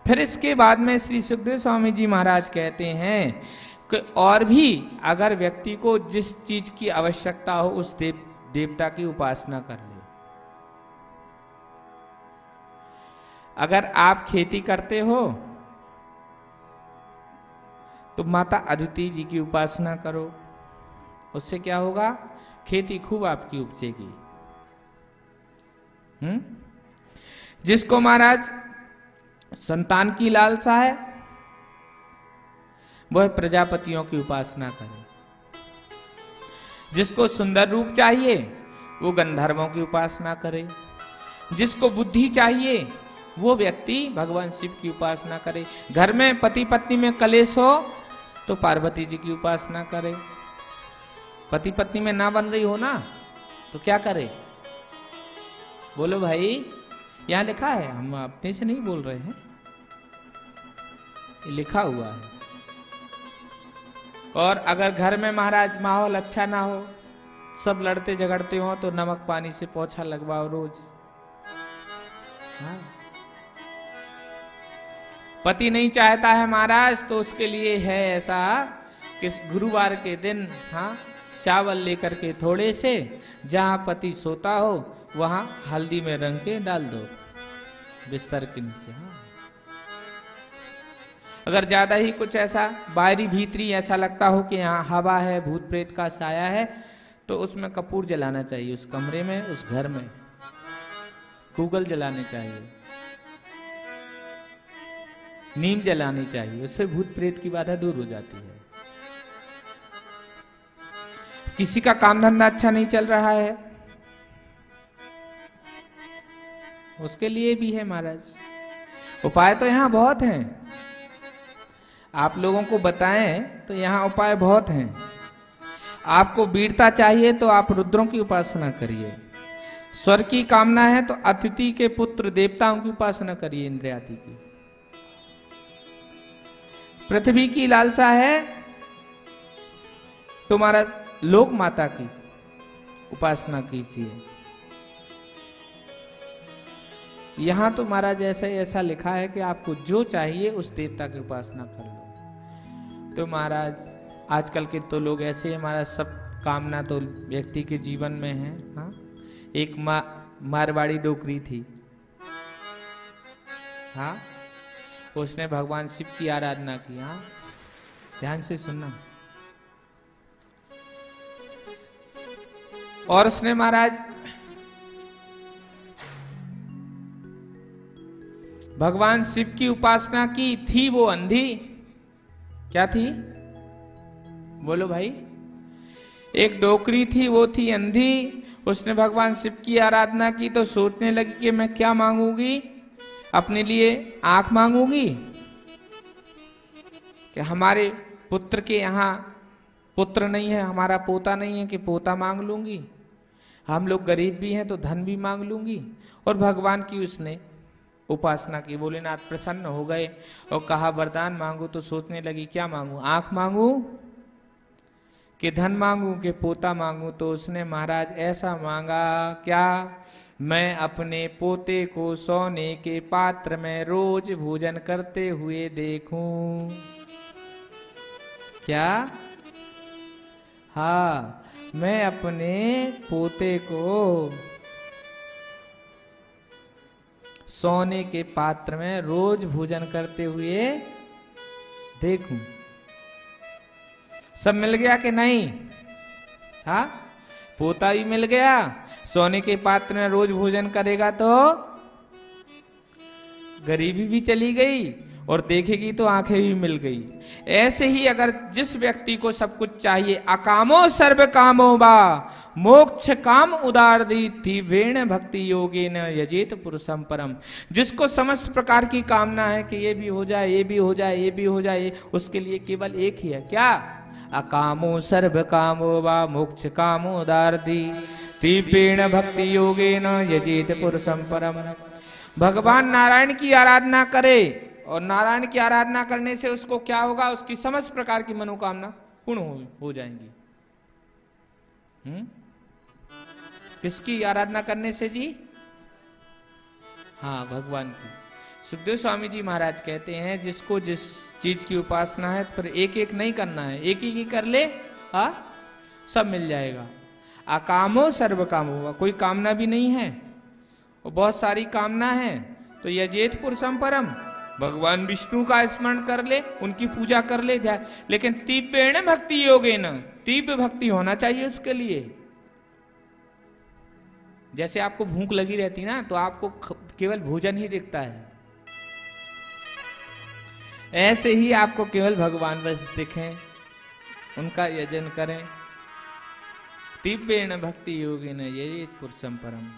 फिर इसके बाद में श्री सुखदेव स्वामी जी महाराज कहते हैं कि और भी अगर व्यक्ति को जिस चीज की आवश्यकता हो उस देवता की उपासना कर ले। अगर आप खेती करते हो तो माता अदिति जी की उपासना करो, उससे क्या होगा? खेती खूब आपकी उपजेगी। जिसको महाराज संतान की लालसा है वह प्रजापतियों की उपासना करे। जिसको सुंदर रूप चाहिए वो गंधर्वों की उपासना करे। जिसको बुद्धि चाहिए वो व्यक्ति भगवान शिव की उपासना करे। घर में पति पत्नी में कलेश हो तो पार्वती जी की उपासना करे। पति पत्नी में ना बन रही हो ना तो क्या करे? बोलो भाई, यहां लिखा है, हम अपने से नहीं बोल रहे हैं, ये लिखा हुआ है। और अगर घर में महाराज माहौल अच्छा ना हो, सब लड़ते झगड़ते हो, तो नमक पानी से पोछा लगवाओ रोज। हाँ। पति नहीं चाहता है महाराज तो उसके लिए है ऐसा कि गुरुवार के दिन, हाँ, चावल लेकर के थोड़े से जहां पति सोता हो वहां हल्दी में रंग के डाल दो बिस्तर के नीचे। हाँ। अगर ज्यादा ही कुछ ऐसा बाहरी भीतरी ऐसा लगता हो कि यहाँ हवा है, भूत प्रेत का साया है, तो उसमें कपूर जलाना चाहिए। उस कमरे में, उस घर में गूगल जलाने चाहिए, नीम जलानी चाहिए, उससे भूत प्रेत की बाधा दूर हो जाती है। किसी का काम धंधा अच्छा नहीं चल रहा है, उसके लिए भी है महाराज उपाय। तो यहां बहुत हैं, आप लोगों को बताएं तो यहां उपाय बहुत हैं। आपको वीरता चाहिए तो आप रुद्रों की उपासना करिए। स्वर्ग की कामना है तो अतिथि के पुत्र देवताओं की उपासना करिए, इंद्रियादि की। पृथ्वी की लालसा है तुम्हारा, लोक माता की उपासना कीजिए। यहां तो महाराज ऐसा लिखा है कि आपको जो चाहिए उस देवता की उपासना कर लो। तो महाराज आजकल के तो लोग ऐसे हैं महाराज, सब कामना तो व्यक्ति के जीवन में है। हाँ, एक मारवाड़ी डोकरी थी। हाँ, उसने भगवान शिव की आराधना की। हाँ, ध्यान से सुनना। और उसने महाराज भगवान शिव की उपासना की थी। वो अंधी क्या थी, बोलो भाई? एक डोकरी थी, वो थी अंधी। उसने भगवान शिव की आराधना की तो सोचने लगी कि मैं क्या मांगूंगी, अपने लिए आंख मांगूंगी कि हमारे पुत्र के यहाँ पुत्र नहीं है, हमारा पोता नहीं है कि पोता मांग लूंगी। हम लोग गरीब भी हैं तो धन भी मांग लूंगी। और भगवान की उसने उपासना की। भोलेनाथ प्रसन्न हो गए और कहा वरदान मांगू। तो सोचने लगी क्या मांगू, आंख मांगू कि धन मांगू कि पोता मांगू। तो उसने महाराज ऐसा मांगा, क्या, मैं अपने पोते को सोने के पात्र में रोज भोजन करते हुए देखूं। क्या? हाँ, मैं अपने पोते को सोने के पात्र में रोज भोजन करते हुए देखूं। सब मिल गया कि नहीं? हाँ, पोता भी मिल गया, सोने के पात्र में रोज भोजन करेगा तो गरीबी भी चली गई और देखेगी तो आंखें भी मिल गई। ऐसे ही अगर जिस व्यक्ति को सब कुछ चाहिए, अकामो सर्व कामो बा मोक्ष काम उदार दी थी वेण भक्ति योगे न यजेत पुरुषम परम। जिसको समस्त प्रकार की कामना है कि ये भी हो जाए, ये भी हो जाए, ये भी हो जाए, उसके लिए केवल एक ही है, क्या? अकामो सर्व कामो वा मोक्ष कामो उदार दी थी वेण भक्ति योगे न यजेत पुरुषम परम। भगवान नारायण की आराधना करे और नारायण की आराधना करने से उसको क्या होगा, उसकी समस्त प्रकार की मनोकामना पूर्ण हो जाएंगी। किसकी आराधना करने से जी? हाँ, भगवान की। सुखदेव स्वामी जी महाराज कहते हैं जिसको जिस चीज की उपासना है पर एक एक नहीं करना है, एक ही कर ले, हाँ, सब मिल जाएगा। अकामो सर्व काम होगा, कोई कामना भी नहीं है और बहुत सारी कामना है तो यजेत पुरुषम परम, भगवान विष्णु का स्मरण कर ले, उनकी पूजा कर ले, ध्यान। लेकिन तीव्रेण भक्ति योगे न, तीव्र भक्ति होना चाहिए उसके लिए। जैसे आपको भूख लगी रहती ना तो आपको केवल भोजन ही दिखता है, ऐसे ही आपको केवल भगवान बस दिखें, उनका यजन करें। तीव्रेण भक्ति योगे न यजेत पुरुषम परम।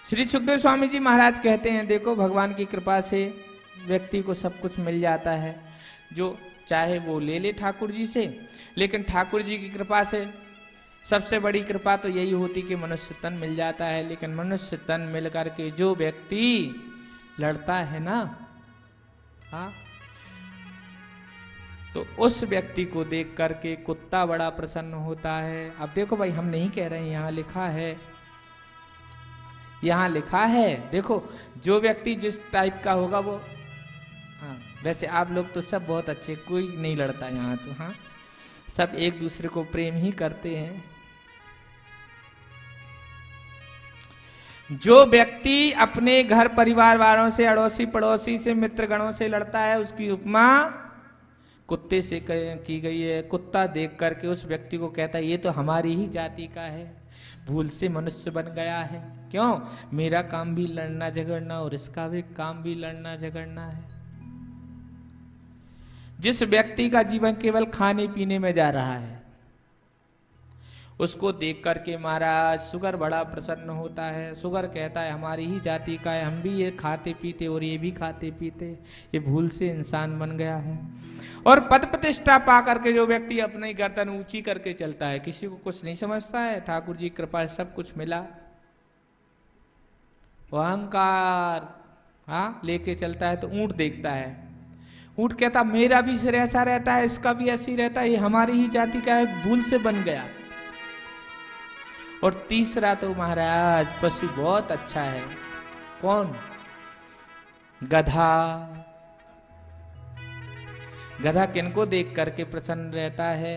श्री सुखदेव स्वामी जी महाराज कहते हैं देखो भगवान की कृपा से व्यक्ति को सब कुछ मिल जाता है, जो चाहे वो ले ले ठाकुर जी से। लेकिन ठाकुर जी की कृपा से सबसे बड़ी कृपा तो यही होती कि मनुष्य तन मिल जाता है। लेकिन मनुष्य तन मिल करके जो व्यक्ति लड़ता है ना, हाँ, तो उस व्यक्ति को देख करके कुत्ता बड़ा प्रसन्न होता है। अब देखो भाई, हम नहीं कह रहे हैं, यहाँ लिखा है, यहाँ लिखा है। देखो जो व्यक्ति जिस टाइप का होगा वो, हाँ, वैसे आप लोग तो सब बहुत अच्छे, कोई नहीं लड़ता यहाँ तो, हाँ, सब एक दूसरे को प्रेम ही करते हैं। जो व्यक्ति अपने घर परिवार वालों से, अड़ोसी पड़ोसी से, मित्रगणों से लड़ता है, उसकी उपमा कुत्ते से की गई है। कुत्ता देख करके उस व्यक्ति को कहता है ये तो हमारी ही जाति का है, भूल से मनुष्य बन गया है। क्यों? मेरा काम भी लड़ना झगड़ना और इसका भी काम भी लड़ना झगड़ना है। जिस व्यक्ति का जीवन केवल खाने पीने में जा रहा है, उसको देख करके महाराज सुगर बड़ा प्रसन्न होता है। सुगर कहता है हमारी ही जाति का है, हम भी ये खाते पीते और ये भी खाते पीते, ये भूल से इंसान बन गया है। और पद प्रतिष्ठा पा करके जो व्यक्ति अपनी गर्दन ऊंची करके चलता है, किसी को कुछ नहीं समझता है, ठाकुर जी कृपा से सब कुछ मिला, अहंकार, हाँ, लेके चलता है। तो ऊंट देखता है, ऊंट कहता मेरा भी सिर ऐसा रहता है, इसका भी ऐसी रहता है, ये हमारी ही जाति का है, भूल से बन गया। और तीसरा तो महाराज पशु बहुत अच्छा है। कौन? गधा। गधा किनको देख करके प्रसन्न रहता है?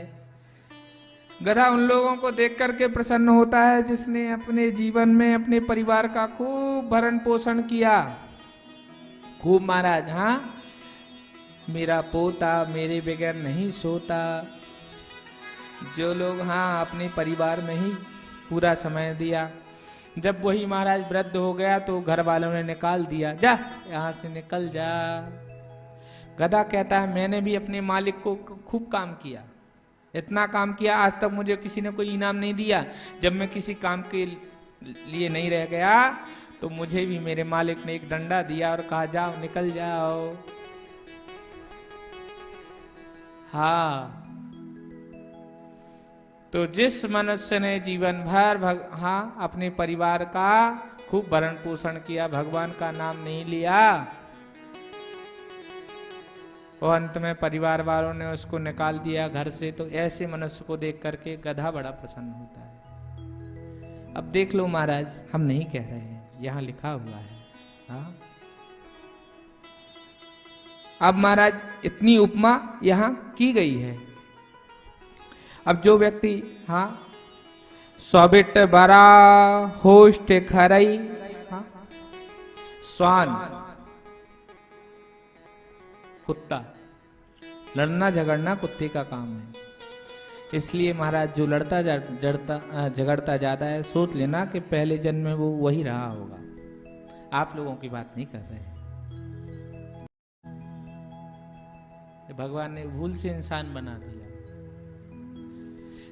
गधा उन लोगों को देख करके प्रसन्न होता है जिसने अपने जीवन में अपने परिवार का खूब भरण पोषण किया, खूब महाराज। हाँ, मेरा पोता मेरे बगैर नहीं सोता। जो लोग हाँ अपने परिवार में ही पूरा समय दिया, जब वही महाराज वृद्ध हो गया तो घर वालों ने निकाल दिया, जा यहाँ से निकल जा। गधा कहता है मैंने भी अपने मालिक को खूब काम किया, इतना काम किया, आज तक मुझे किसी ने कोई इनाम नहीं दिया। जब मैं किसी काम के लिए नहीं रह गया तो मुझे भी मेरे मालिक ने एक डंडा दिया और कहा जाओ निकल जाओ। हाँ, तो जिस मनुष्य ने जीवन भर हाँ अपने परिवार का खूब भरण पोषण किया, भगवान का नाम नहीं लिया, और अंत में परिवार वालों ने उसको निकाल दिया घर से, तो ऐसे मनुष्य को देख करके गधा बड़ा प्रसन्न होता है। अब देख लो महाराज, हम नहीं कह रहे हैं, यहां लिखा हुआ है। हाँ, अब महाराज इतनी उपमा यहां की गई है। अब जो व्यक्ति हाँ सौबिट बरा होस्ट खरई, हाँ स्वान कुत्ता, लड़ना झगड़ना कुत्ते का काम है। इसलिए महाराज जो लड़ता झगड़ता जाता है, सोच लेना कि पहले जन्म में वो वही रहा होगा। आप लोगों की बात नहीं कर रहे हैं। भगवान ने भूल से इंसान बना दिया।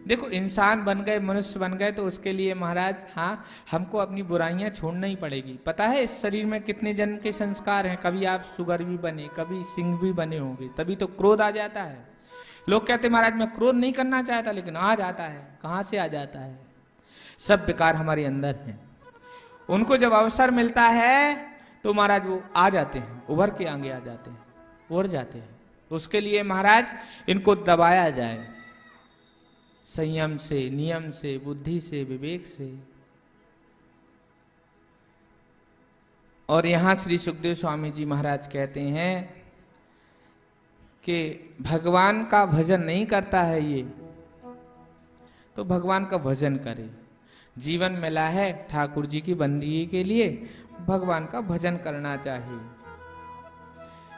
देखो, इंसान बन गए, मनुष्य बन गए, तो उसके लिए महाराज हाँ हमको अपनी बुराइयां छोड़ना ही पड़ेगी। पता है इस शरीर में कितने जन्म के संस्कार हैं? कभी आप सुगर भी बने, कभी सिंह भी बने होंगे, तभी तो क्रोध आ जाता है। लोग कहते महाराज मैं क्रोध नहीं करना चाहता, लेकिन आ जाता है। कहां से आ जाता है? सब विकार हमारे अंदर हैं। उनको जब अवसर मिलता है तो महाराज वो आ जाते हैं, उभर के आगे आ जाते हैं, उड़ जाते हैं। उसके लिए महाराज इनको दबाया जाए, संयम से, नियम से, बुद्धि से, विवेक से। और यहां श्री सुखदेव स्वामी जी महाराज कहते हैं कि भगवान का भजन नहीं करता है ये, तो भगवान का भजन करे। जीवन मिला है ठाकुर जी की बंदगी के लिए, भगवान का भजन करना चाहिए।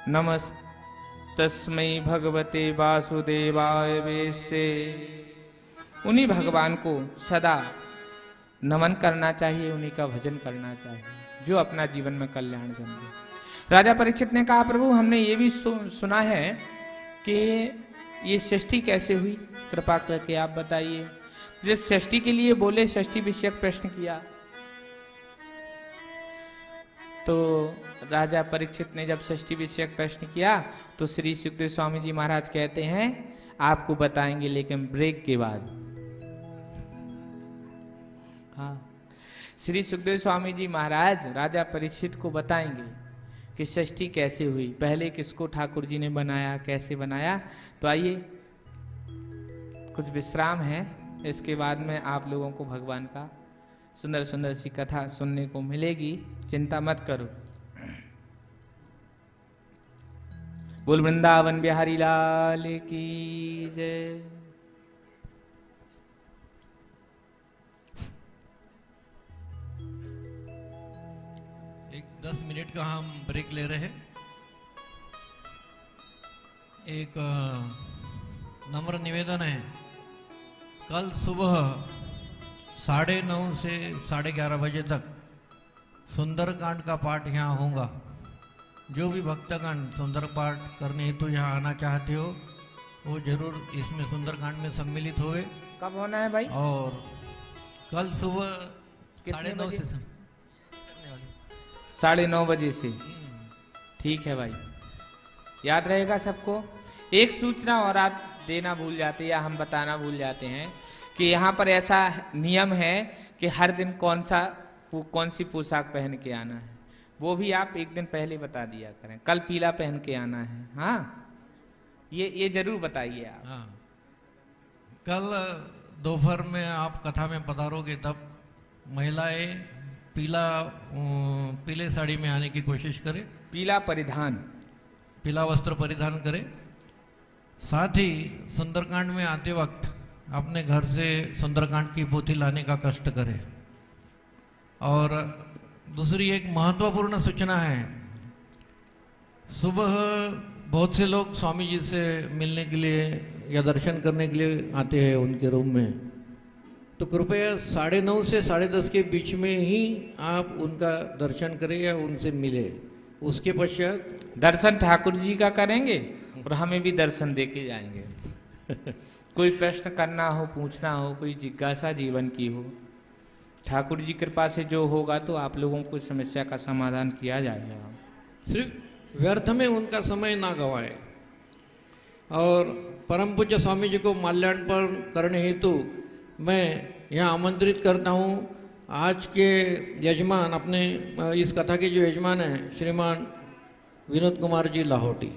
नमस्तस्मै भगवते वासुदेवाय वेश्ये, उन्हीं भगवान को सदा नमन करना चाहिए, उन्हीं का भजन करना चाहिए जो अपना जीवन में कल्याण समझे। राजा परीक्षित ने कहा प्रभु हमने ये भी सुना है कि ये षष्ठी कैसे हुई, कृपा करके आप बताइए। जब षष्ठी के लिए बोले, षष्ठी विषयक प्रश्न किया, तो राजा परीक्षित ने जब षष्ठी विषयक प्रश्न किया तो श्री सुखदेव स्वामी जी महाराज कहते हैं आपको बताएंगे लेकिन ब्रेक के बाद। हाँ, श्री सुखदेव स्वामी जी महाराज राजा परीक्षित को बताएंगे कि षष्ठी कैसे हुई, पहले किसको ठाकुर जी ने बनाया, कैसे बनाया। तो आइए कुछ विश्राम है, इसके बाद में आप लोगों को भगवान का सुंदर सुंदर सी कथा सुनने को मिलेगी, चिंता मत करो। बोल वृंदावन बिहारी लाल की जय। एक 10 मिनट का हम ब्रेक ले रहे हैं। एक नम्र निवेदन है, कल सुबह 9:30 से 11:30 बजे तक सुंदरकांड का पाठ यहाँ होगा। जो भी भक्तगण सुंदर पाठ करने हेतु यहाँ आना चाहते हो वो जरूर इसमें सुंदरकांड में सम्मिलित होवे। कब होना है भाई? और कल सुबह 9:30 से 9:30 बजे से। ठीक है भाई, याद रहेगा सबको। एक सूचना और आप देना भूल जाते हैं या हम बताना भूल जाते हैं कि यहाँ पर ऐसा नियम है कि हर दिन कौन सी पोशाक पहन के आना है, वो भी आप एक दिन पहले बता दिया करें। कल पीला पहन के आना है, हाँ ये जरूर बताइए आप। हाँ, कल दोपहर में आप कथा में पधारोगे तब महिलाएं पीले साड़ी में आने की कोशिश करे, पीला परिधान, पीला वस्त्र परिधान करे। साथ ही सुंदरकांड में आते वक्त अपने घर से सुंदरकांड की पोथी लाने का कष्ट करे। और दूसरी एक महत्वपूर्ण सूचना है, सुबह बहुत से लोग स्वामी जी से मिलने के लिए या दर्शन करने के लिए आते हैं उनके रूम में, तो कृपया 9:30 से 10:30 के बीच में ही आप उनका दर्शन करें या उनसे मिले। उसके पश्चात दर्शन ठाकुर जी का करेंगे और हमें भी दर्शन दे के जाएंगे। कोई प्रश्न करना हो, पूछना हो, कोई जिज्ञासा जीवन की हो, ठाकुर जी कृपा से जो होगा तो आप लोगों को समस्या का समाधान किया जाएगा। सिर्फ व्यर्थ में उनका समय ना गवाए। और परम पूज्य स्वामी जी को माल्यार्पण करने हेतु मैं यहाँ आमंत्रित करता हूँ आज के यजमान, अपने इस कथा के जो यजमान हैं श्रीमान विनोद कुमार जी लाहौटी।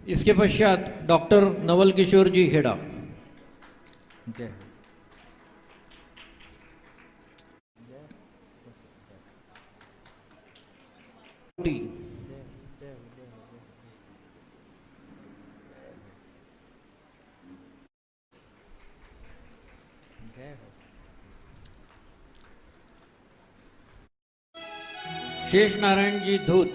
इसके पश्चात डॉक्टर नवल किशोर जी हेड़ा। जय शेष नारायण जी धूत।